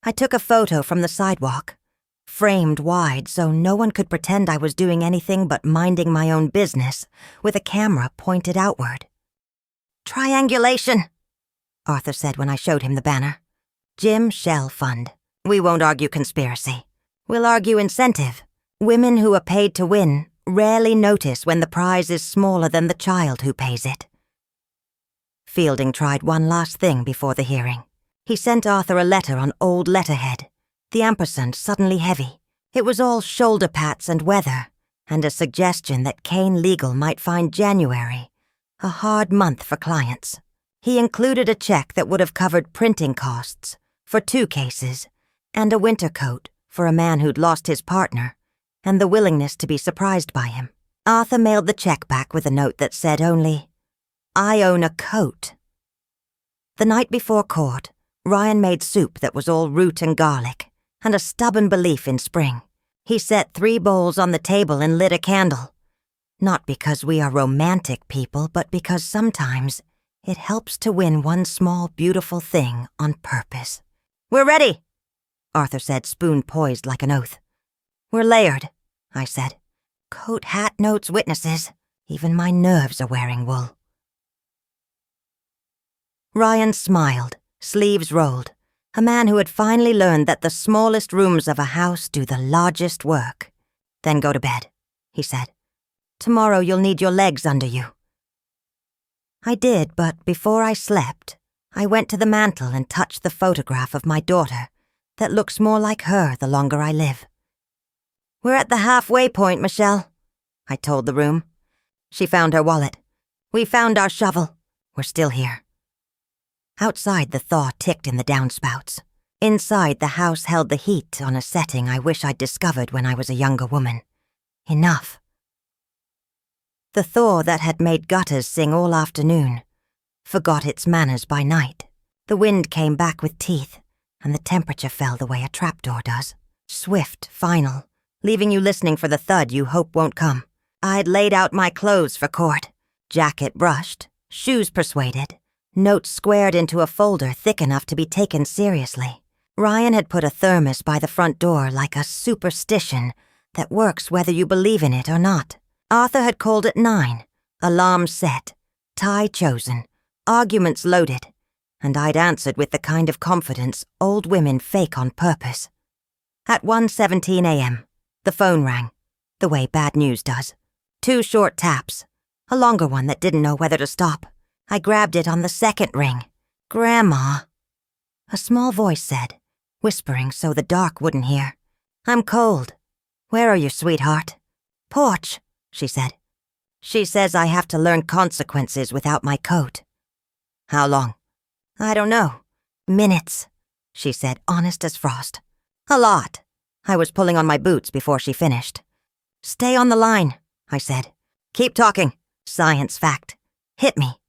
I took a photo from the sidewalk, framed wide so no one could pretend I was doing anything but minding my own business, with a camera pointed outward. "Triangulation," Arthur said when I showed him the banner. "Jim Shell Fund. We won't argue conspiracy. We'll argue incentive. Women who are paid to win rarely notice when the prize is smaller than the child who pays it." Fielding tried one last thing before the hearing. He sent Arthur a letter on old letterhead, the ampersand suddenly heavy. It was all shoulder pats and weather, and a suggestion that Kane Legal might find January a hard month for clients. He included a check that would have covered printing costs for 2 cases, and a winter coat for a man who'd lost his partner, and the willingness to be surprised by him. Arthur mailed the check back with a note that said only, "I own a coat." The night before court, Ryan made soup that was all root and garlic, and a stubborn belief in spring. He set 3 bowls on the table and lit a candle. Not because we are romantic people, but because sometimes it helps to win one small, beautiful thing on purpose. "We're ready," Arthur said, spoon poised like an oath. "We're layered," I said. "Coat, hat, notes, witnesses. Even my nerves are wearing wool." Ryan smiled, sleeves rolled. A man who had finally learned that the smallest rooms of a house do the largest work. "Then go to bed," he said. "Tomorrow you'll need your legs under you." I did, but before I slept, I went to the mantel and touched the photograph of my daughter that looks more like her the longer I live. "We're at the halfway point, Michelle," I told the room. She found her wallet. "We found our shovel. We're still here." Outside, the thaw ticked in the downspouts. Inside, the house held the heat on a setting I wish I'd discovered when I was a younger woman. Enough. The thaw that had made gutters sing all afternoon forgot its manners by night. The wind came back with teeth, and the temperature fell the way a trapdoor does. Swift, final, leaving you listening for the thud you hope won't come. I'd laid out my clothes for court. Jacket brushed, shoes persuaded, notes squared into a folder thick enough to be taken seriously. Ryan had put a thermos by the front door like a superstition that works whether you believe in it or not. Arthur had called at 9, alarm set, tie chosen, arguments loaded, and I'd answered with the kind of confidence old women fake on purpose. At 1:17 a.m., the phone rang, the way bad news does. 2 short taps, a longer one that didn't know whether to stop. I grabbed it on the second ring. "Grandma," a small voice said, whispering so the dark wouldn't hear. "I'm cold. Where are you, sweetheart?" "Porch," she said. "She says I have to learn consequences without my coat." "How long?" "I don't know. Minutes," she said, honest as frost. "A lot." I was pulling on my boots before she finished. "Stay on the line," I said. "Keep talking. Science fact. Hit me."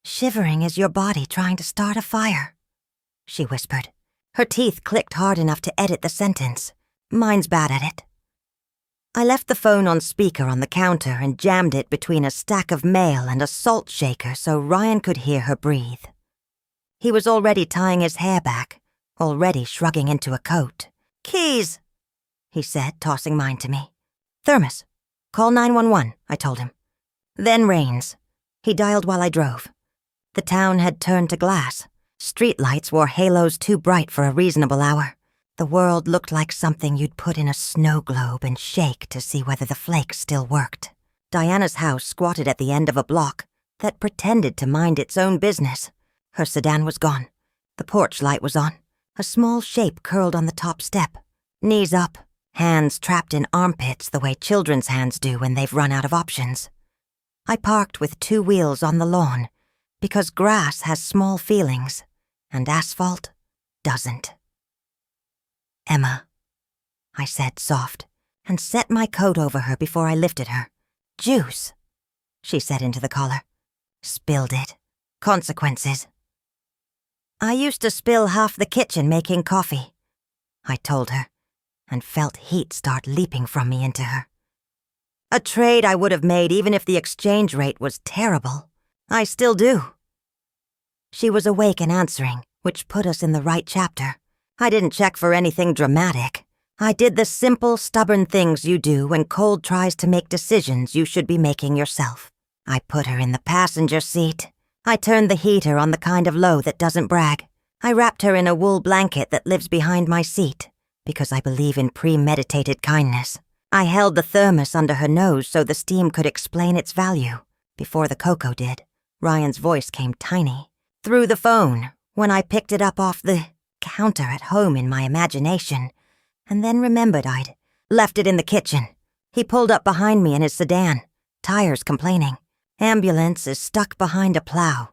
"Shivering is your body trying to start a fire," she whispered. Her teeth clicked hard enough to edit the sentence. Mine's bad at it. I left the phone on speaker on the counter and jammed it between a stack of mail and a salt shaker so Ryan could hear her breathe. He was already tying his hair back, already shrugging into a coat. "Keys," he said, tossing mine to me. "Thermos. Call 911, I told him. Then reins. He dialed while I drove. The town had turned to glass. Streetlights wore halos too bright for a reasonable hour. The world looked like something you'd put in a snow globe and shake to see whether the flakes still worked. Diana's house squatted at the end of a block that pretended to mind its own business. Her sedan was gone. The porch light was on. A small shape curled on the top step. Knees up, hands trapped in armpits the way children's hands do when they've run out of options. I parked with 2 wheels on the lawn because grass has small feelings and asphalt doesn't. "Emma," I said soft, and set my coat over her before I lifted her. "Juice," she said into the collar. "Spilled it. Consequences." "I used to spill half the kitchen making coffee," I told her, and felt heat start leaping from me into her. A trade I would have made even if the exchange rate was terrible. I still do. She was awake and answering, which put us in the right chapter. I didn't check for anything dramatic. I did the simple, stubborn things you do when cold tries to make decisions you should be making yourself. I put her in the passenger seat. I turned the heater on the kind of low that doesn't brag. I wrapped her in a wool blanket that lives behind my seat, because I believe in premeditated kindness. I held the thermos under her nose so the steam could explain its value, before the cocoa did. Ryan's voice came tiny, through the phone, when I picked it up off the counter at home in my imagination, and then remembered I'd left it in the kitchen. He pulled up behind me in his sedan, tires complaining. Ambulance is stuck behind a plow,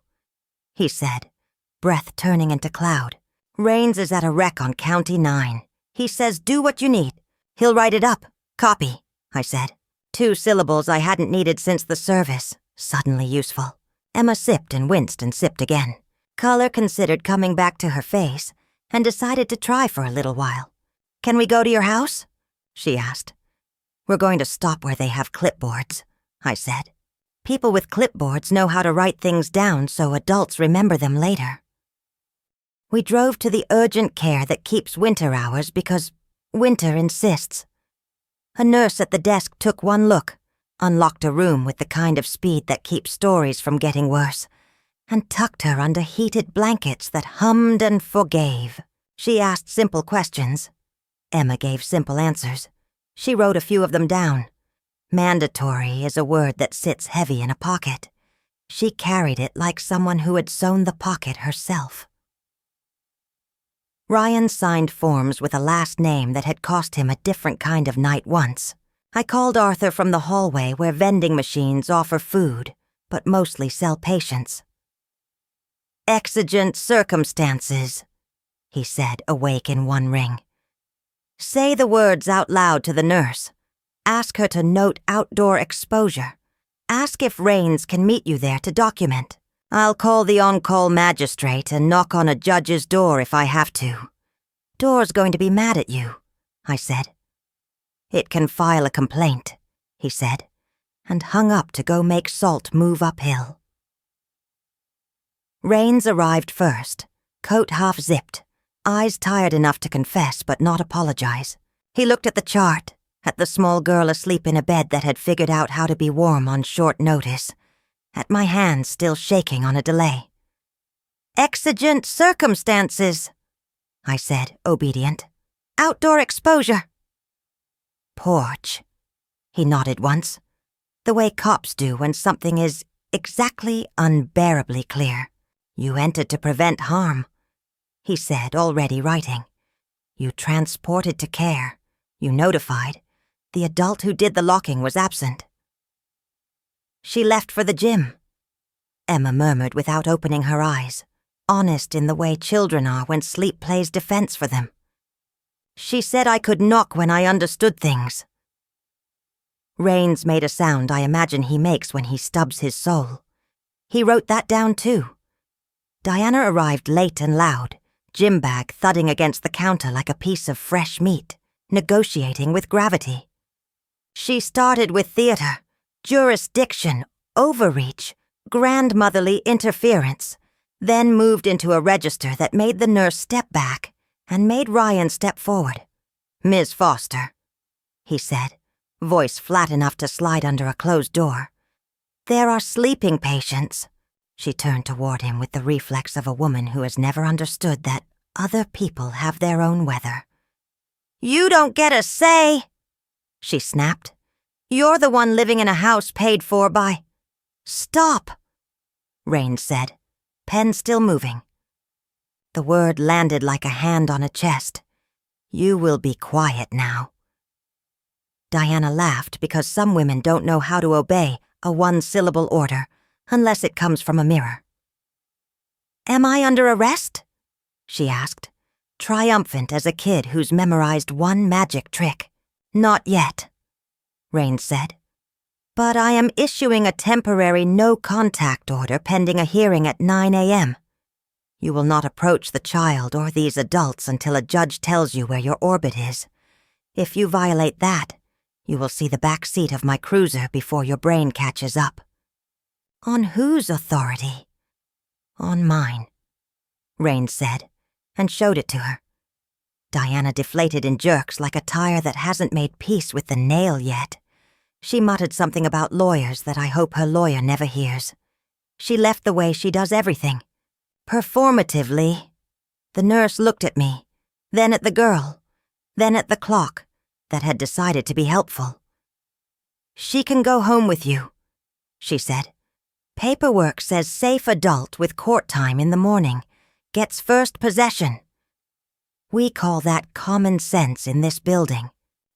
he said, breath turning into cloud. Rains is at a wreck on County 9. He says do what you need. He'll write it up. Copy, I said. 2 syllables I hadn't needed since the service, suddenly useful. Emma sipped and winced and sipped again. Color considered coming back to her face and decided to try for a little while. Can we go to your house? She asked. We're going to stop where they have clipboards, I said. People with clipboards know how to write things down so adults remember them later. We drove to the urgent care that keeps winter hours because winter insists. A nurse at the desk took one look, unlocked a room with the kind of speed that keeps stories from getting worse, and tucked her under heated blankets that hummed and forgave. She asked simple questions. Emma gave simple answers. She wrote a few of them down. Mandatory is a word that sits heavy in a pocket. She carried it like someone who had sewn the pocket herself. Ryan signed forms with a last name that had cost him a different kind of night once. I called Arthur from the hallway where vending machines offer food, but mostly sell patience. Exigent circumstances, he said, awake in one ring. Say the words out loud to the nurse. Ask her to note outdoor exposure. Ask if Rains can meet you there to document. I'll call the on-call magistrate and knock on a judge's door if I have to. Door's going to be mad at you, I said. It can file a complaint, he said, and hung up to go make Salt move uphill. Rains arrived first, coat half zipped, eyes tired enough to confess but not apologize. He looked at the chart, at the small girl asleep in a bed that had figured out how to be warm on short notice, at my hands still shaking on a delay. Exigent circumstances, I said, obedient. Outdoor exposure. Porch. He nodded once, the way cops do when something is exactly unbearably clear. You entered to prevent harm, he said, already writing. You transported to care. You notified. The adult who did the locking was absent. She left for the gym, Emma murmured without opening her eyes, honest in the way children are when sleep plays defense for them. She said I could knock when I understood things. Rains made a sound I imagine he makes when he stubs his soul. He wrote that down too. Diana arrived late and loud, gym bag thudding against the counter like a piece of fresh meat, negotiating with gravity. She started with theater, jurisdiction, overreach, grandmotherly interference, then moved into a register that made the nurse step back and made Ryan step forward. Ms. Foster, he said, voice flat enough to slide under a closed door. There are sleeping patients. She turned toward him with the reflex of a woman who has never understood that other people have their own weather. You don't get a say, she snapped. You're the one living in a house paid for by... Stop, Rain said, pen still moving. The word landed like a hand on a chest. You will be quiet now. Diana laughed because some women don't know how to obey a one-syllable order unless it comes from a mirror. Am I under arrest? She asked, triumphant as a kid who's memorized one magic trick. Not yet, Rain said. But I am issuing a temporary no-contact order pending a hearing at 9 a.m. You will not approach the child or these adults until a judge tells you where your orbit is. If you violate that, you will see the back seat of my cruiser before your brain catches up." "On whose authority?" "On mine," Rain said, and showed it to her. Diana deflated in jerks like a tire that hasn't made peace with the nail yet. She muttered something about lawyers that I hope her lawyer never hears. She left the way she does everything. Performatively. The nurse looked at me, then at the girl, then at the clock that had decided to be helpful. "She can go home with you," she said. "Paperwork says safe adult with court time in the morning gets first possession. We call that common sense in this building."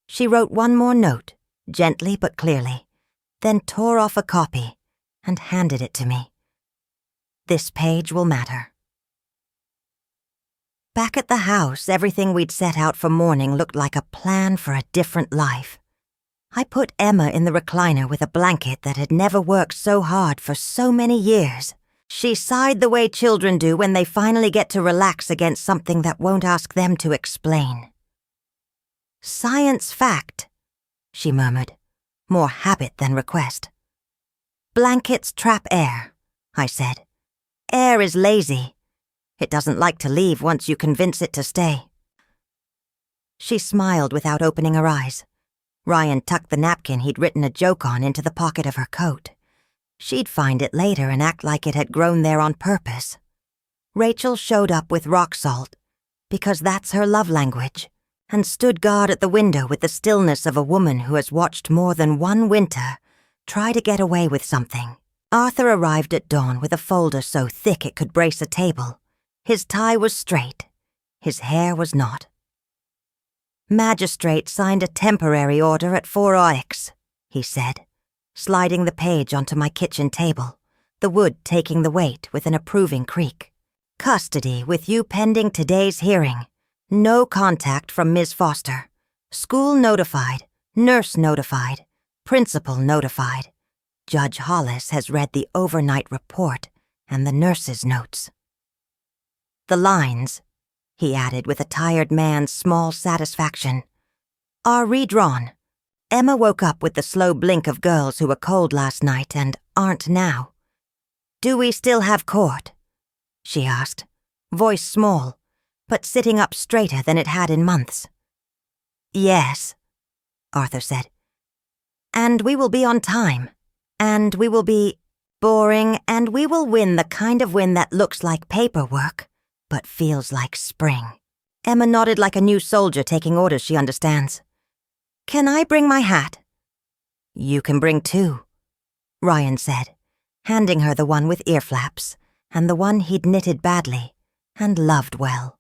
She wrote one more note, gently but clearly, then tore off a copy and handed it to me. "This page will matter." Back at the house, everything we'd set out for morning looked like a plan for a different life. I put Emma in the recliner with a blanket that had never worked so hard for so many years. She sighed the way children do when they finally get to relax against something that won't ask them to explain. "Science fact," she murmured, more habit than request. "Blankets trap air," I said. "Air is lazy. It doesn't like to leave once you convince it to stay." She smiled without opening her eyes. Ryan tucked the napkin he'd written a joke on into the pocket of her coat. She'd find it later and act like it had grown there on purpose. Rachel showed up with rock salt, because that's her love language, and stood guard at the window with the stillness of a woman who has watched more than one winter try to get away with something. Arthur arrived at dawn with a folder so thick it could brace a table. His tie was straight. His hair was not. "Magistrate signed a temporary order at 4 Oix," he said, sliding the page onto my kitchen table, the wood taking the weight with an approving creak. "Custody with you pending today's hearing. No contact from Ms. Foster. School notified. Nurse notified. Principal notified. Judge Hollis has read the overnight report and the nurse's notes." "The lines," he added with a tired man's small satisfaction, "are redrawn. Emma woke up with the slow blink of girls who were cold last night and aren't now." "Do we still have court?" she asked, voice small, but sitting up straighter than it had in months. "Yes," Arthur said. "And we will be on time. And we will be boring, and we will win the kind of win that looks like paperwork, but feels like spring." Emma nodded like a new soldier taking orders she understands. "Can I bring my hat?" "You can bring 2, Ryan said, handing her the one with ear flaps, and the one he'd knitted badly and loved well.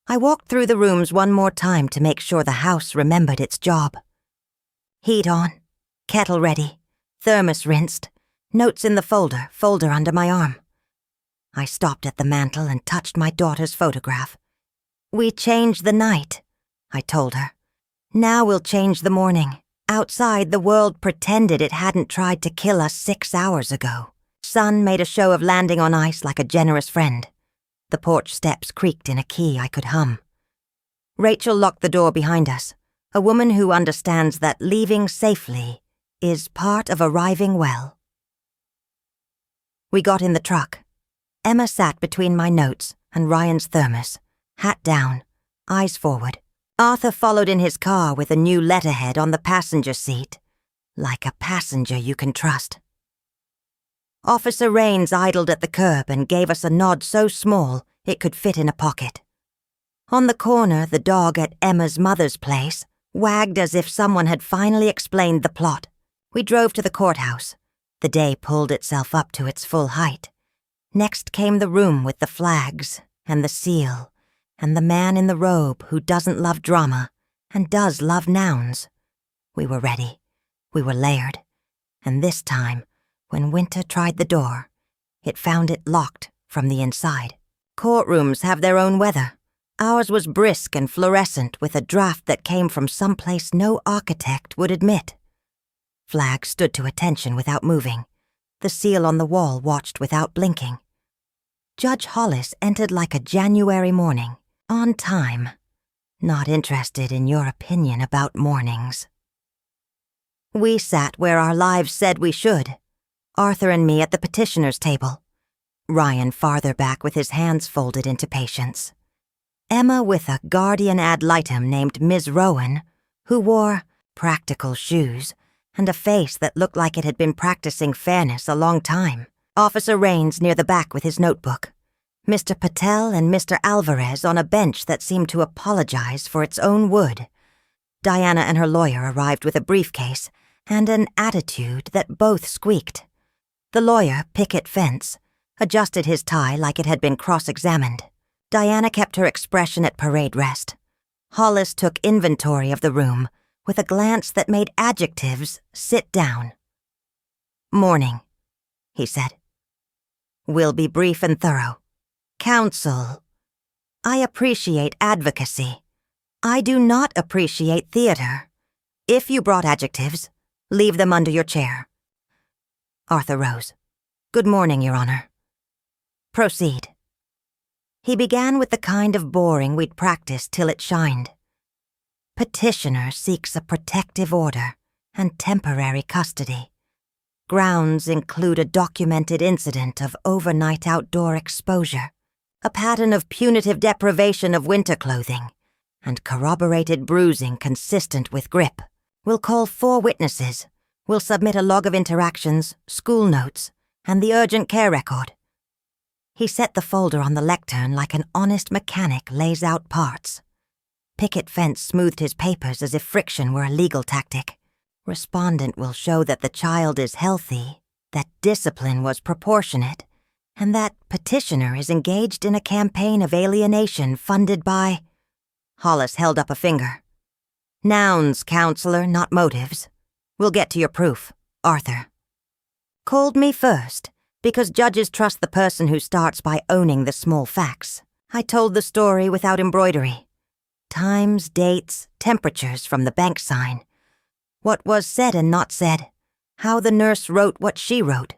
I walked through the rooms one more time to make sure the house remembered its job. Heat on, kettle ready, thermos rinsed, notes in the folder under my arm. I stopped at the mantel and touched my daughter's photograph. "We changed the night," I told her. "Now we'll change the morning. Outside, the world pretended it hadn't tried to kill us 6 hours ago. Sun made a show of landing on ice like a generous friend. The porch steps creaked in a key I could hum. Rachel locked the door behind us, a woman who understands that leaving safely is part of arriving well. We got in the truck. Emma sat between my notes and Ryan's thermos, hat down, eyes forward. Arthur followed in his car with a new letterhead on the passenger seat, like a passenger you can trust. Officer Rains idled at the curb and gave us a nod so small it could fit in a pocket. On the corner, the dog at Emma's mother's place wagged as if someone had finally explained the plot. We drove to the courthouse. The day pulled itself up to its full height. Next came the room with the flags, and the seal, and the man in the robe who doesn't love drama and does love nouns. We were ready. We were layered. And this time, when winter tried the door, it found it locked from the inside. Courtrooms have their own weather. Ours was brisk and fluorescent with a draft that came from someplace no architect would admit. Flag stood to attention without moving. The seal on the wall watched without blinking. Judge Hollis entered like a January morning, on time. Not interested in your opinion about mornings. We sat where our lives said we should. Arthur and me at the petitioner's table. Ryan farther back with his hands folded into patience. Emma with a guardian ad litem named Ms. Rowan, who wore practical shoes and a face that looked like it had been practicing fairness a long time. Officer Raines near the back with his notebook. Mr. Patel and Mr. Alvarez on a bench that seemed to apologize for its own wood. Diana and her lawyer arrived with a briefcase and an attitude that both squeaked. The lawyer, picket fence, adjusted his tie like it had been cross-examined. Diana kept her expression at parade rest. Hollis took inventory of the room with a glance that made adjectives sit down. "Morning," he said. "We'll be brief and thorough. Counsel, I appreciate advocacy. I do not appreciate theater. If you brought adjectives, leave them under your chair." Arthur rose. "Good morning, Your Honor." "Proceed." He began with the kind of boring we'd practiced till it shined. Petitioner seeks a protective order and temporary custody. Grounds include a documented incident of overnight outdoor exposure, a pattern of punitive deprivation of winter clothing, and corroborated bruising consistent with grip. We'll call 4 witnesses. We'll submit a log of interactions, school notes, and the urgent care record. He set the folder on the lectern like an honest mechanic lays out parts. Picket fence smoothed his papers as if friction were a legal tactic. Respondent will show that the child is healthy, that discipline was proportionate, and that petitioner is engaged in a campaign of alienation funded by... Hollis held up a finger. "Nouns, counselor, not motives. We'll get to your proof, Arthur." Called me first, because judges trust the person who starts by owning the small facts. I told the story without embroidery. Times, dates, temperatures from the bank sign. What was said and not said. How the nurse wrote what she wrote.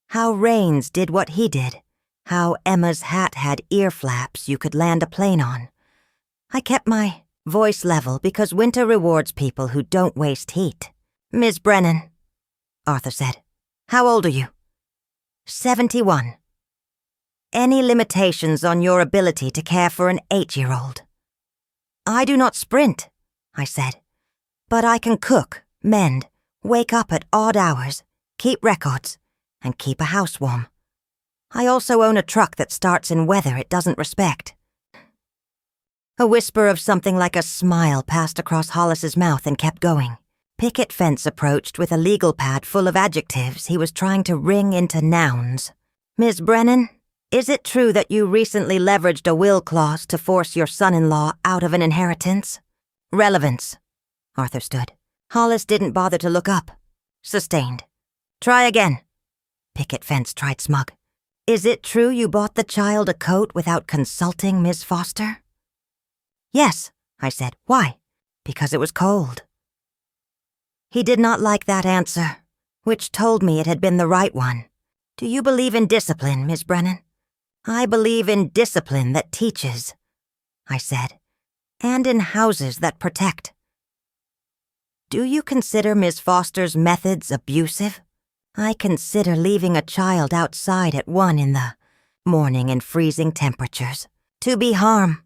How Raines did what he did. How Emma's hat had ear flaps you could land a plane on. I kept my voice level because winter rewards people who don't waste heat. "Ms. Brennan," Arthur said. "How old are you?" 71. "Any limitations on your ability to care for an 8-year-old? "I do not sprint," I said. "But I can cook, mend, wake up at odd hours, keep records, and keep a house warm. I also own a truck that starts in weather it doesn't respect." A whisper of something like a smile passed across Hollis's mouth and kept going. Picket fence approached with a legal pad full of adjectives he was trying to wring into nouns. "Ms. Brennan, is it true that you recently leveraged a will clause to force your son-in-law out of an inheritance?" "Relevance." Arthur stood. Hollis didn't bother to look up. Sustained. "Try again." Picket fence tried smug. "Is it true you bought the child a coat without consulting Miss Foster?" "Yes," I said. "Why?" "Because it was cold." He did not like that answer, which told me it had been the right one. "Do you believe in discipline, Miss Brennan?" "I believe in discipline that teaches," I said, "and in houses that protect." "Do you consider Miss Foster's methods abusive?" "I consider leaving a child outside at 1 in the morning in freezing temperatures to be harm."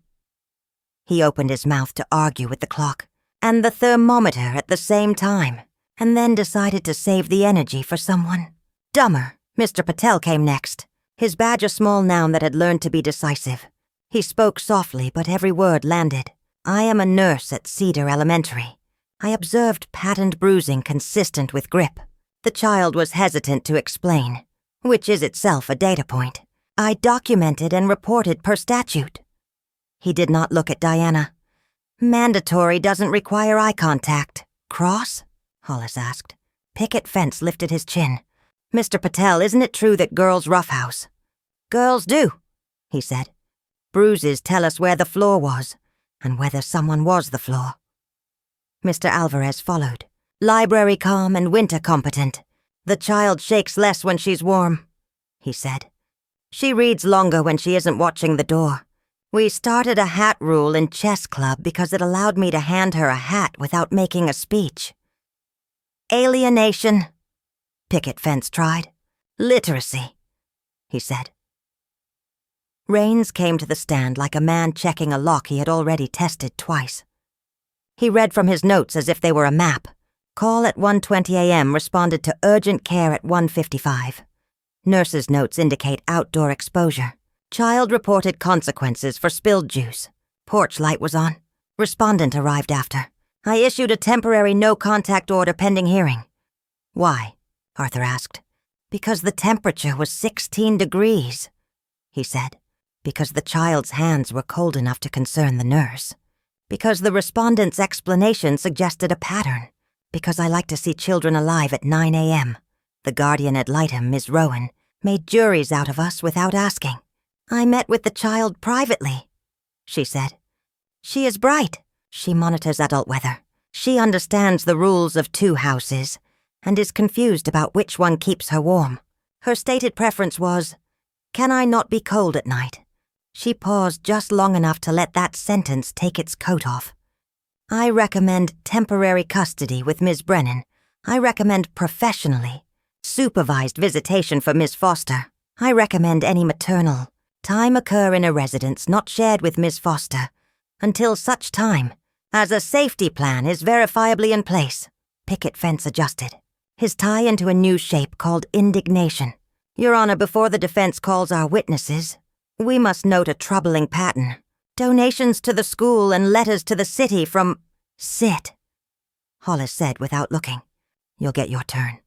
He opened his mouth to argue with the clock and the thermometer at the same time, and then decided to save the energy for someone dumber. Mr. Patel came next, his badge a small noun that had learned to be decisive. He spoke softly, but every word landed. "I am a nurse at Cedar Elementary. I observed patterned bruising consistent with grip." The child was hesitant to explain, which is itself a data point. "I documented and reported per statute." He did not look at Diana. "Mandatory doesn't require eye contact. Cross?" Hollis asked. Picket fence lifted his chin. "Mr. Patel, isn't it true that girls roughhouse?" "Girls do," he said. "Bruises tell us where the floor was, and whether someone was the floor." Mr. Alvarez followed. "Library calm and winter competent. The child shakes less when she's warm," he said. "She reads longer when she isn't watching the door. We started a hat rule in chess club because it allowed me to hand her a hat without making a speech. Alienation, picket fence tried. Literacy, he said. Rains came to the stand like a man checking a lock he had already tested twice. He read from his notes as if they were a map. Call at 1:20 a.m. responded to urgent care at 1:55. Nurse's notes indicate outdoor exposure. Child reported consequences for spilled juice. Porch light was on. Respondent arrived after. I issued a temporary no-contact order pending hearing. Why? Arthur asked. Because the temperature was 16 degrees, he said. Because the child's hands were cold enough to concern the nurse. Because the respondent's explanation suggested a pattern. Because I like to see children alive at 9 a.m. The guardian ad litem, Ms. Rowan, made juries out of us without asking. I met with the child privately, she said. She is bright. She monitors adult weather. She understands the rules of 2 houses and is confused about which one keeps her warm. Her stated preference was, "Can I not be cold at night?" She paused just long enough to let that sentence take its coat off. I recommend temporary custody with Ms. Brennan. I recommend professionally supervised visitation for Ms. Foster. I recommend any maternal time occur in a residence not shared with Ms. Foster until such time as a safety plan is verifiably in place. Picket fence adjusted, his tie into a new shape called indignation. Your Honor, before the defense calls our witnesses, we must note a troubling pattern. Donations to the school and letters to the city from... Sit, Hollis said without looking. You'll get your turn.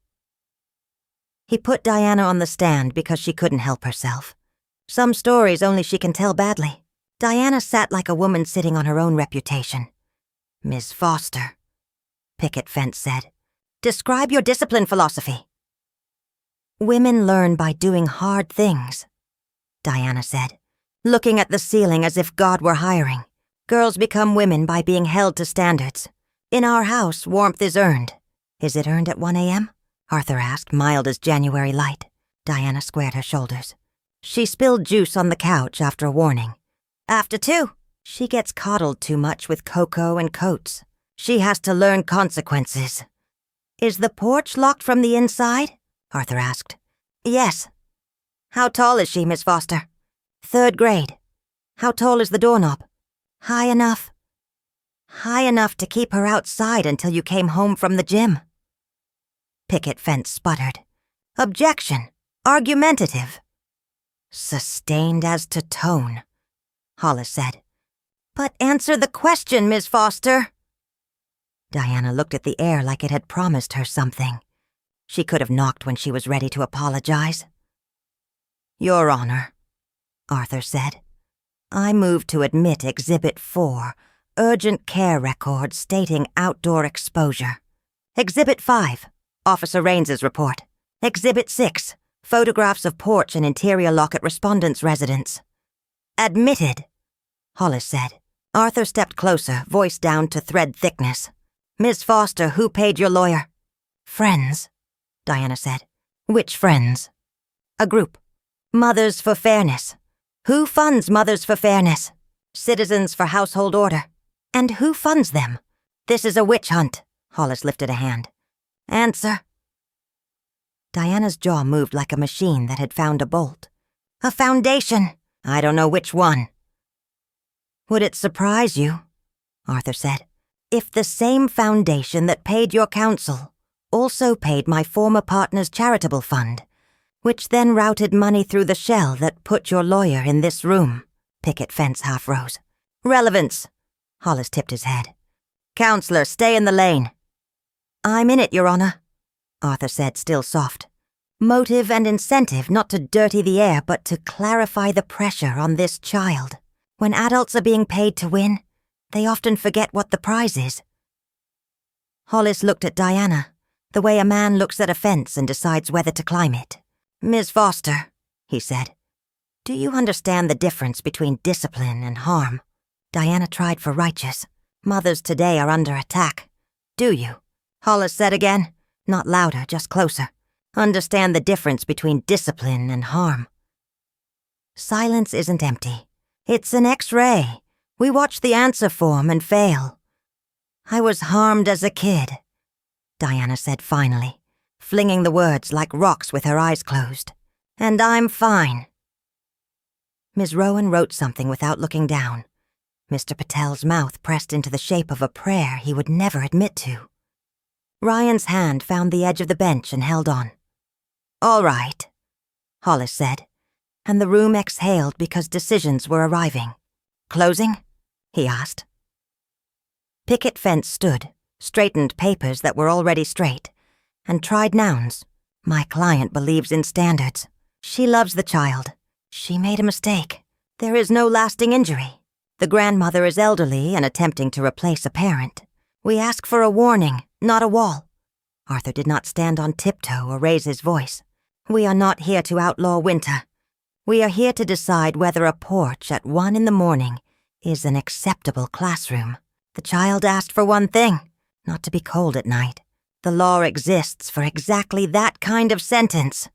He put Diana on the stand because she couldn't help herself. Some stories only she can tell badly. Diana sat like a woman sitting on her own reputation. Miss Foster, picket fence said. Describe your discipline philosophy. Women learn by doing hard things, Diana said, looking at the ceiling as if God were hiring. Girls become women by being held to standards. In our house, warmth is earned. Is it earned at 1 a.m.? Arthur asked, mild as January light. Diana squared her shoulders. She spilled juice on the couch after a warning. After 2. She gets coddled too much with cocoa and coats. She has to learn consequences. Is the porch locked from the inside? Arthur asked. Yes. How tall is she, Miss Foster? 3rd grade. How tall is the doorknob? High enough. High enough to keep her outside until you came home from the gym. Picket fence sputtered. Objection. Argumentative. Sustained as to tone, Hollis said. But answer the question, Miss Foster. Diana looked at the air like it had promised her something. She could have knocked when she was ready to apologize. Your Honor, Arthur said. I move to admit Exhibit 4, urgent care record stating outdoor exposure. Exhibit 5, Officer Raines's report. Exhibit 6, photographs of porch and interior lock at respondent's residence. Admitted, Hollis said. Arthur stepped closer, voice down to thread thickness. Miss Foster, who paid your lawyer? Friends, Diana said. Which friends? A group. Mothers for Fairness. Who funds Mothers for Fairness? Citizens for Household Order. And who funds them? This is a witch hunt. Hollis lifted a hand. Answer. Diana's jaw moved like a machine that had found a bolt. A foundation. I don't know which one. Would it surprise you, Arthur said, if the same foundation that paid your counsel also paid my former partner's charitable fund, which then routed money through the shell that put your lawyer in this room? Picket fence half rose. Relevance. Hollis tipped his head. Counselor, stay in the lane. I'm in it, Your Honor, Arthur said, still soft. Motive and incentive not to dirty the air, but to clarify the pressure on this child. When adults are being paid to win, they often forget what the prize is. Hollis looked at Diana, the way a man looks at a fence and decides whether to climb it. Ms. Foster, he said, do you understand the difference between discipline and harm? Diana tried for righteous. Mothers today are under attack. Do you? Hollis said again, not louder, just closer. Understand the difference between discipline and harm. Silence isn't empty. It's an X-ray. We watch the answer form and fail. I was harmed as a kid, Diana said finally, flinging the words like rocks with her eyes closed. And I'm fine. Ms. Rowan wrote something without looking down. Mr. Patel's mouth pressed into the shape of a prayer he would never admit to. Ryan's hand found the edge of the bench and held on. All right, Hollis said, and the room exhaled because decisions were arriving. Closing? He asked. Picket fence stood, straightened papers that were already straight, and tried nouns. My client believes in standards. She loves the child. She made a mistake. There is no lasting injury. The grandmother is elderly and attempting to replace a parent. We ask for a warning, not a wall. Arthur did not stand on tiptoe or raise his voice. We are not here to outlaw winter. We are here to decide whether a porch at 1 a.m. is an acceptable classroom. The child asked for one thing, not to be cold at night. The law exists for exactly that kind of sentence.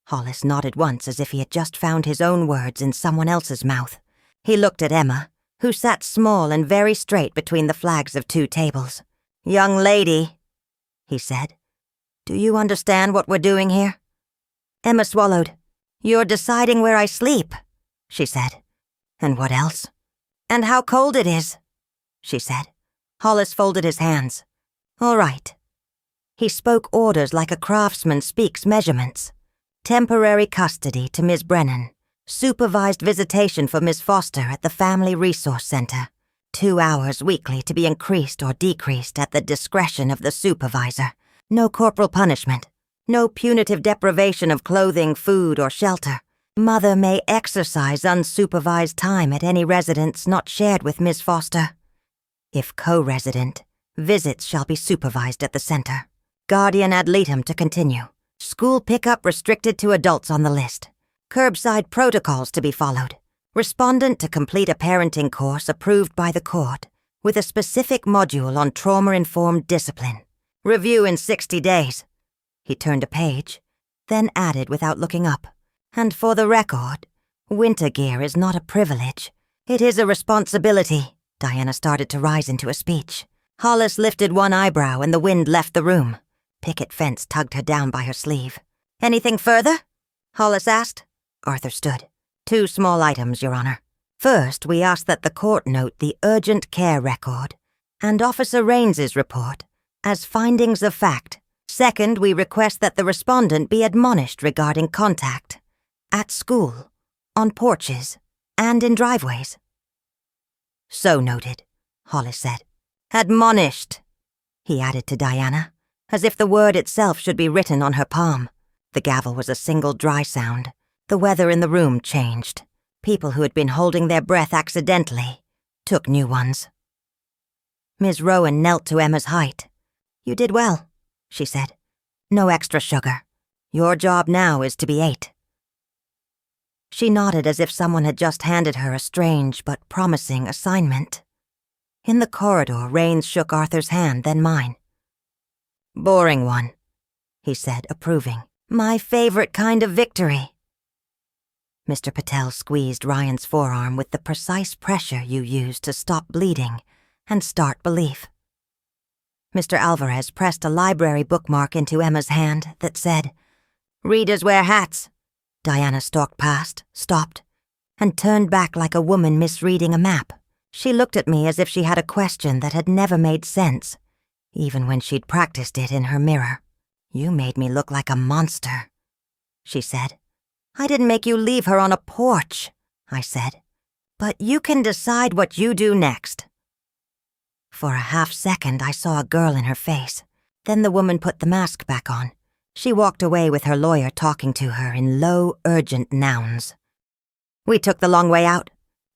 Hollis nodded once as if he had just found his own words in someone else's mouth. He looked at Emma, who sat small and very straight between the flags of 2 tables. Young lady, he said, do you understand what we're doing here? Emma swallowed. You're deciding where I sleep, she said. And what else? And how cold it is, she said. Hollis folded his hands. All right. He spoke orders like a craftsman speaks measurements. Temporary custody to Miss Brennan. Supervised visitation for Miss Foster at the Family Resource Center. 2 hours weekly to be increased or decreased at the discretion of the supervisor. No corporal punishment. No punitive deprivation of clothing, food, or shelter. Mother may exercise unsupervised time at any residence not shared with Miss Foster. If co-resident, visits shall be supervised at the center. Guardian ad litem to continue. School pickup restricted to adults on the list. Curbside protocols to be followed. Respondent to complete a parenting course approved by the court, with a specific module on trauma-informed discipline. Review in 60 days. He turned a page, then added without looking up. And for the record, winter gear is not a privilege. It is a responsibility. Diana started to rise into a speech. Hollis lifted one eyebrow and the wind left the room. Picket fence tugged her down by her sleeve. Anything further? Hollis asked. Arthur stood. 2 small items, Your Honor. First, we ask that the court note the urgent care record and Officer Raines's report as findings of fact. Second, we request that the respondent be admonished regarding contact at school, on porches, and in driveways. So noted, Hollis said. Admonished, he added to Diana, as if the word itself should be written on her palm. The gavel was a single dry sound. The weather in the room changed. People who had been holding their breath accidentally took new ones. Ms. Rowan knelt to Emma's height. You did well, she said. No extra sugar. Your job now is to be 8. She nodded as if someone had just handed her a strange but promising assignment. In the corridor, Raines shook Arthur's hand, then mine. Boring one, he said, approving. My favorite kind of victory. Mr. Patel squeezed Ryan's forearm with the precise pressure you use to stop bleeding and start belief. Mr. Alvarez pressed a library bookmark into Emma's hand that said, Readers wear hats. Diana stalked past, stopped, and turned back like a woman misreading a map. She looked at me as if she had a question that had never made sense, even when she'd practiced it in her mirror. You made me look like a monster, she said. I didn't make you leave her on a porch, I said. But you can decide what you do next. For a half-second, I saw a girl in her face. Then the woman put the mask back on. She walked away with her lawyer talking to her in low, urgent nouns. We took the long way out.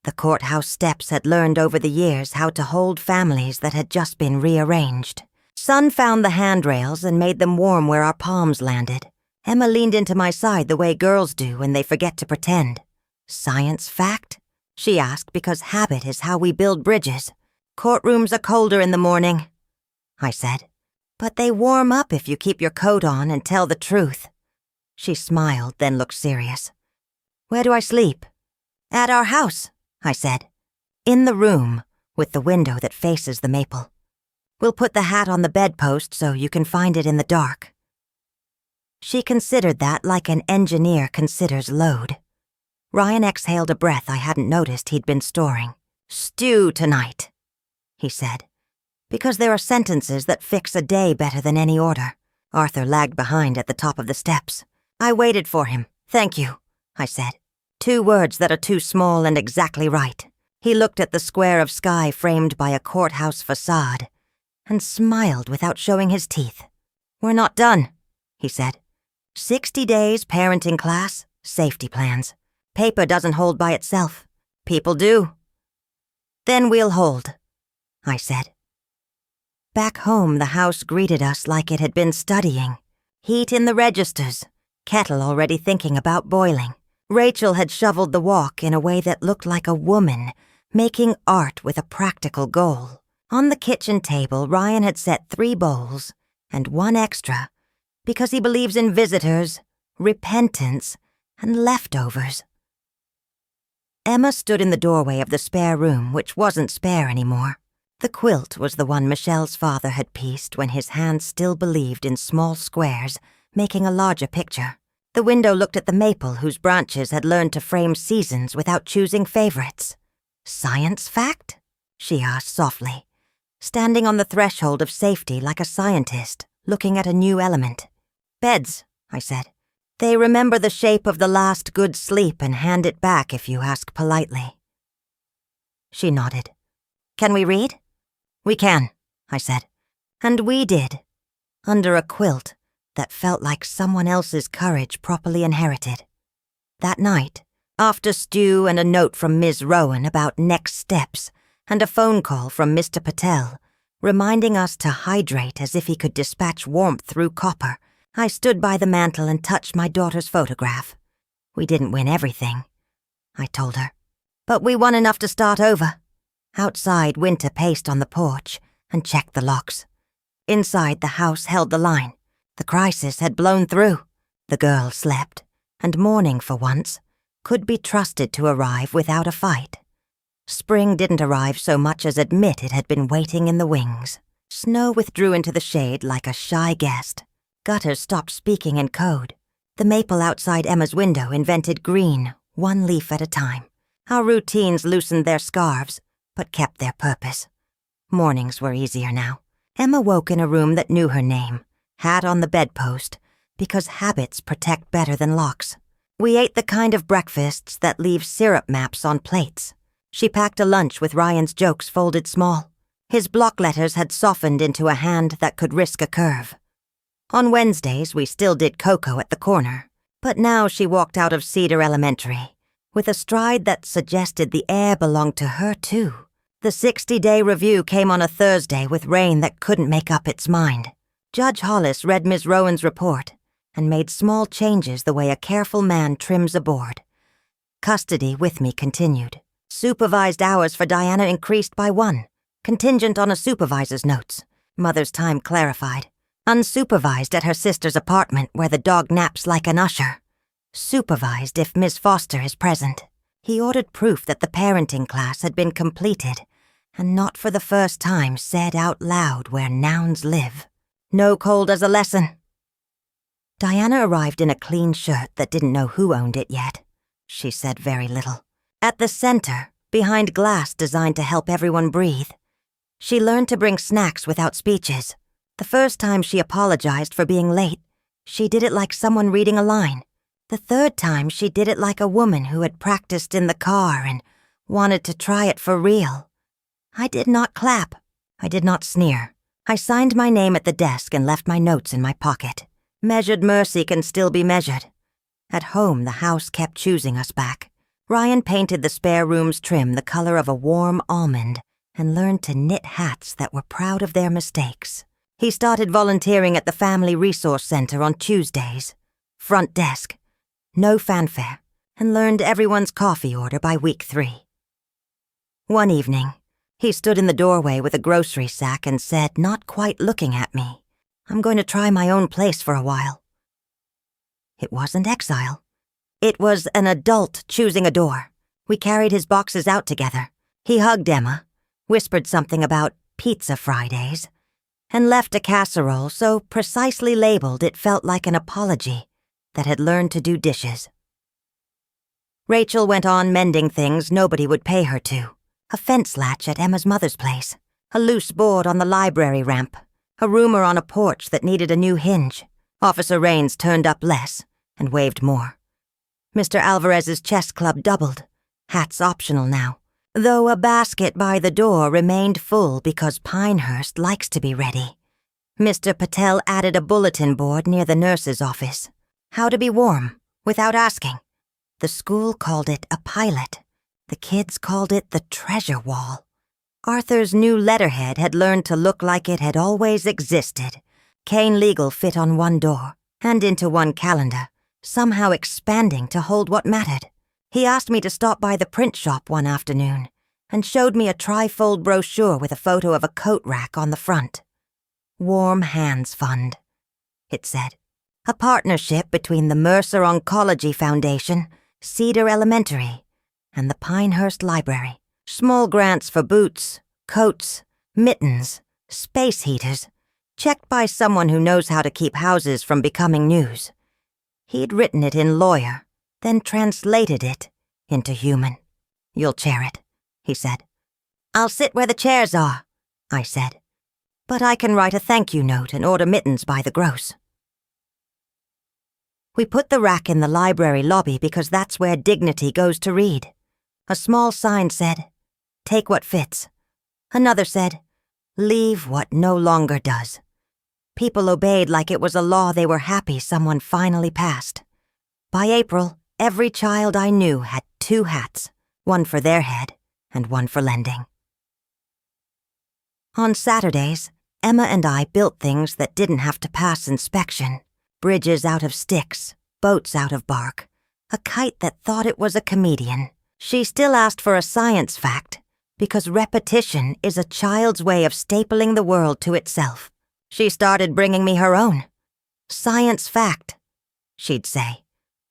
The courthouse steps had learned over the years how to hold families that had just been rearranged. Sun found the handrails and made them warm where our palms landed. Emma leaned into my side the way girls do when they forget to pretend. Science fact? She asked because habit is how we build bridges. Courtrooms are colder in the morning, I said. But they warm up if you keep your coat on and tell the truth. She smiled, then looked serious. Where do I sleep? At our house, I said. "In the room, with the window that faces the maple. We'll put the hat on the bedpost so you can find it in the dark." She considered that like an engineer considers load. Ryan exhaled a breath I hadn't noticed he'd been storing. "Stew tonight," he said. "Because there are sentences that fix a day better than any order." Arthur lagged behind at the top of the steps. I waited for him. "Thank you," I said. 2 words that are too small and exactly right. He looked at the square of sky framed by a courthouse facade and smiled without showing his teeth. "We're not done," he said. 60 days parenting class, safety plans. Paper doesn't hold by itself. People do." "Then we'll hold," I said. Back home, the house greeted us like it had been studying. Heat in the registers, kettle already thinking about boiling. Rachel had shoveled the walk in a way that looked like a woman making art with a practical goal. On the kitchen table, Ryan had set 3 bowls and 1 extra because he believes in visitors, repentance, and leftovers. Emma stood in the doorway of the spare room, which wasn't spare anymore. The quilt was the one Michelle's father had pieced when his hands still believed in small squares, making a larger picture. The window looked at the maple whose branches had learned to frame seasons without choosing favorites. "Science fact?" she asked softly, standing on the threshold of safety like a scientist, looking at a new element. "Beds," I said. "They remember the shape of the last good sleep and hand it back if you ask politely." She nodded. "Can we read?" "We can," I said. And we did, under a quilt that felt like someone else's courage properly inherited. That night, after stew and a note from Ms. Rowan about next steps and a phone call from Mr. Patel, reminding us to hydrate as if he could dispatch warmth through copper, I stood by the mantel and touched my daughter's photograph. "We didn't win everything," I told her, "but we won enough to start over." Outside, Winter paced on the porch and checked the locks. Inside, the house held the line. The crisis had blown through. The girl slept, and morning, for once, could be trusted to arrive without a fight. Spring didn't arrive so much as admit it had been waiting in the wings. Snow withdrew into the shade like a shy guest. Gutters stopped speaking in code. The maple outside Emma's window invented green, 1 leaf at a time. Our routines loosened their scarves, but kept their purpose. Mornings were easier now. Emma woke in a room that knew her name, hat on the bedpost, because habits protect better than locks. We ate the kind of breakfasts that leave syrup maps on plates. She packed a lunch with Ryan's jokes folded small. His block letters had softened into a hand that could risk a curve. On Wednesdays, we still did cocoa at the corner, but now she walked out of Cedar Elementary with a stride that suggested the air belonged to her too. The 60-day review came on a Thursday with rain that couldn't make up its mind. Judge Hollis read Ms. Rowan's report and made small changes the way a careful man trims a board. Custody with me continued. Supervised hours for Diana increased by 1, contingent on a supervisor's notes. Mother's time clarified. Unsupervised at her sister's apartment where the dog naps like an usher. Supervised if Miss Foster is present. He ordered proof that the parenting class had been completed, and not for the first time said out loud where nouns live. "No cold as a lesson." Diana arrived in a clean shirt that didn't know who owned it yet. She said very little. At the center, behind glass designed to help everyone breathe, she learned to bring snacks without speeches. The first time she apologized for being late, she did it like someone reading a line. The third time, she did it like a woman who had practiced in the car and wanted to try it for real. I did not clap. I did not sneer. I signed my name at the desk and left my notes in my pocket. Measured mercy can still be measured. At home, the house kept choosing us back. Ryan painted the spare room's trim the color of a warm almond and learned to knit hats that were proud of their mistakes. He started volunteering at the Family Resource Center on Tuesdays. Front desk. No fanfare, and learned everyone's coffee order by week 3. One evening, he stood in the doorway with a grocery sack and said, not quite looking at me, "I'm going to try my own place for a while." It wasn't exile. It was an adult choosing a door, We carried his boxes out together. He hugged Emma, whispered something about pizza Fridays, and left a casserole so precisely labeled it felt like an apology that had learned to do dishes. Rachel went on mending things nobody would pay her to. A fence latch at Emma's mother's place, a loose board on the library ramp, a rumor on a porch that needed a new hinge. Officer Raines turned up less and waved more. Mr. Alvarez's chess club doubled, hats optional now, though a basket by the door remained full because Pinehurst likes to be ready. Mr. Patel added a bulletin board near the nurse's office. How to be warm, without asking. The school called it a pilot. The kids called it the treasure wall. Arthur's new letterhead had learned to look like it had always existed. Kane Legal fit on one door, and into one calendar, somehow expanding to hold what mattered. He asked me to stop by the print shop one afternoon, and showed me a trifold brochure with a photo of a coat rack on the front. Warm Hands Fund, it said. A partnership between the Mercer Oncology Foundation, Cedar Elementary, and the Pinehurst Library. Small grants for boots, coats, mittens, space heaters, checked by someone who knows how to keep houses from becoming news. He'd written it in lawyer, then translated it into human. You'll chair it, he said. I'll sit where the chairs are, I said. But I can write a thank you note and order mittens by the gross. We put the rack in the library lobby because that's where dignity goes to read. A small sign said, "Take what fits." Another said, "Leave what no longer does." People obeyed like it was a law they were happy someone finally passed. By April, every child I knew had 2 hats, one for their head and one for lending. On Saturdays, Emma and I built things that didn't have to pass inspection. Bridges out of sticks, boats out of bark, a kite that thought it was a comedian. She still asked for a science fact, because repetition is a child's way of stapling the world to itself. She started bringing me her own. Science fact, she'd say,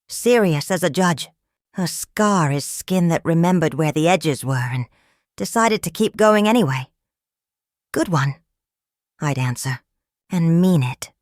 serious as a judge. A scar is skin that remembered where the edges were and decided to keep going anyway. Good one, I'd answer, and mean it.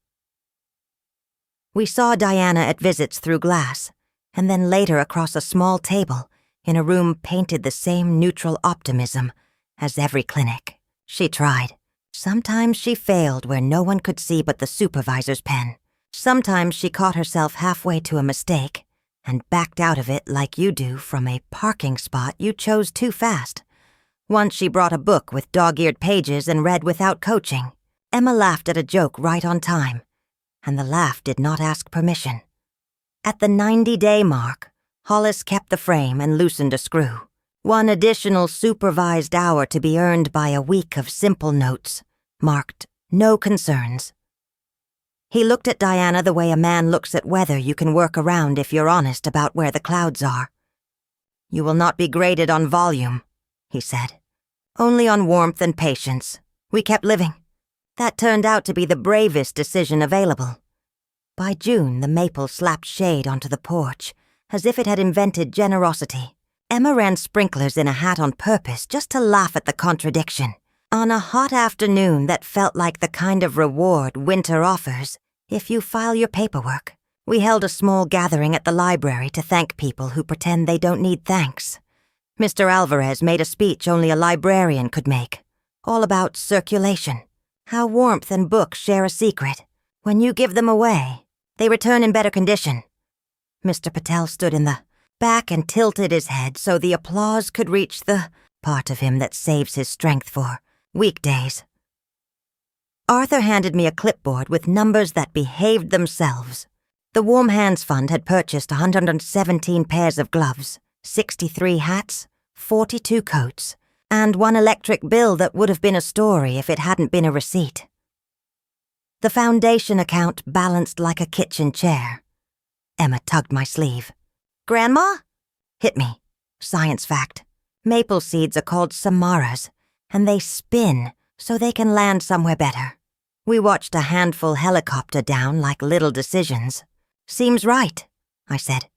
We saw Diana at visits through glass, and then later across a small table in a room painted the same neutral optimism as every clinic. She tried. Sometimes she failed where no one could see but the supervisor's pen. Sometimes she caught herself halfway to a mistake and backed out of it like you do from a parking spot you chose too fast. Once she brought a book with dog-eared pages and read without coaching. Emma laughed at a joke right on time, and the laugh did not ask permission. At the 90-day mark, Hollis kept the frame and loosened a screw. 1 additional supervised hour to be earned by a week of simple notes, marked "No concerns." He looked at Diana the way a man looks at weather you can work around if you're honest about where the clouds are. "You will not be graded on volume," he said. "Only on warmth and patience." We kept living. That turned out to be the bravest decision available. By June, the maple slapped shade onto the porch, as if it had invented generosity. Emma ran sprinklers in a hat on purpose just to laugh at the contradiction. On a hot afternoon that felt like the kind of reward winter offers if you file your paperwork. We held a small gathering at the library to thank people who pretend they don't need thanks. Mr. Alvarez made a speech only a librarian could make, all about circulation, how warmth and books share a secret. When you give them away, they return in better condition. Mr. Patel stood in the back and tilted his head so the applause could reach the part of him that saves his strength for weekdays. Arthur handed me a clipboard with numbers that behaved themselves. The Warm Hands Fund had purchased 117 pairs of gloves, 63 hats, 42 coats, and 1 electric bill that would have been a story if it hadn't been a receipt. The foundation account balanced like a kitchen chair. Emma tugged my sleeve. "Grandma?" "Hit me. Science fact. Maple seeds are called samaras, and they spin so they can land somewhere better. We watched a handful helicopter down like little decisions. "Seems right," I said.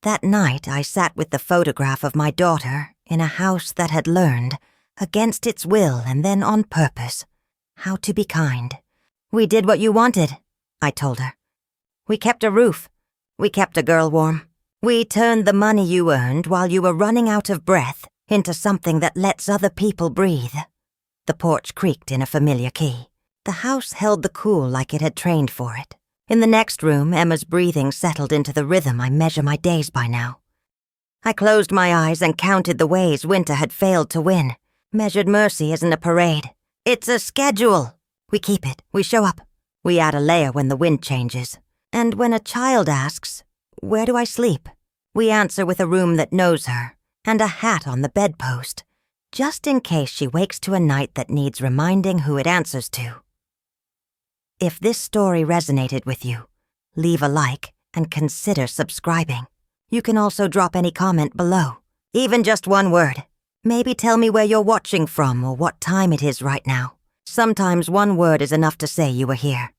That night, I sat with the photograph of my daughter in a house that had learned, against its will and then on purpose, how to be kind. "We did what you wanted," I told her. "We kept a roof. We kept a girl warm. We turned the money you earned while you were running out of breath into something that lets other people breathe." The porch creaked in a familiar key. The house held the cool like it had trained for it. In the next room, Emma's breathing settled into the rhythm I measure my days by now. I closed my eyes and counted the ways Winter had failed to win. Measured mercy isn't a parade. It's a schedule. We keep it. We show up. We add a layer when the wind changes. And when a child asks, "Where do I sleep?" we answer with a room that knows her and a hat on the bedpost, just in case she wakes to a night that needs reminding who it answers to. If this story resonated with you, leave a like and consider subscribing. You can also drop any comment below, even just one word. Maybe tell me where you're watching from or what time it is right now. Sometimes one word is enough to say you were here.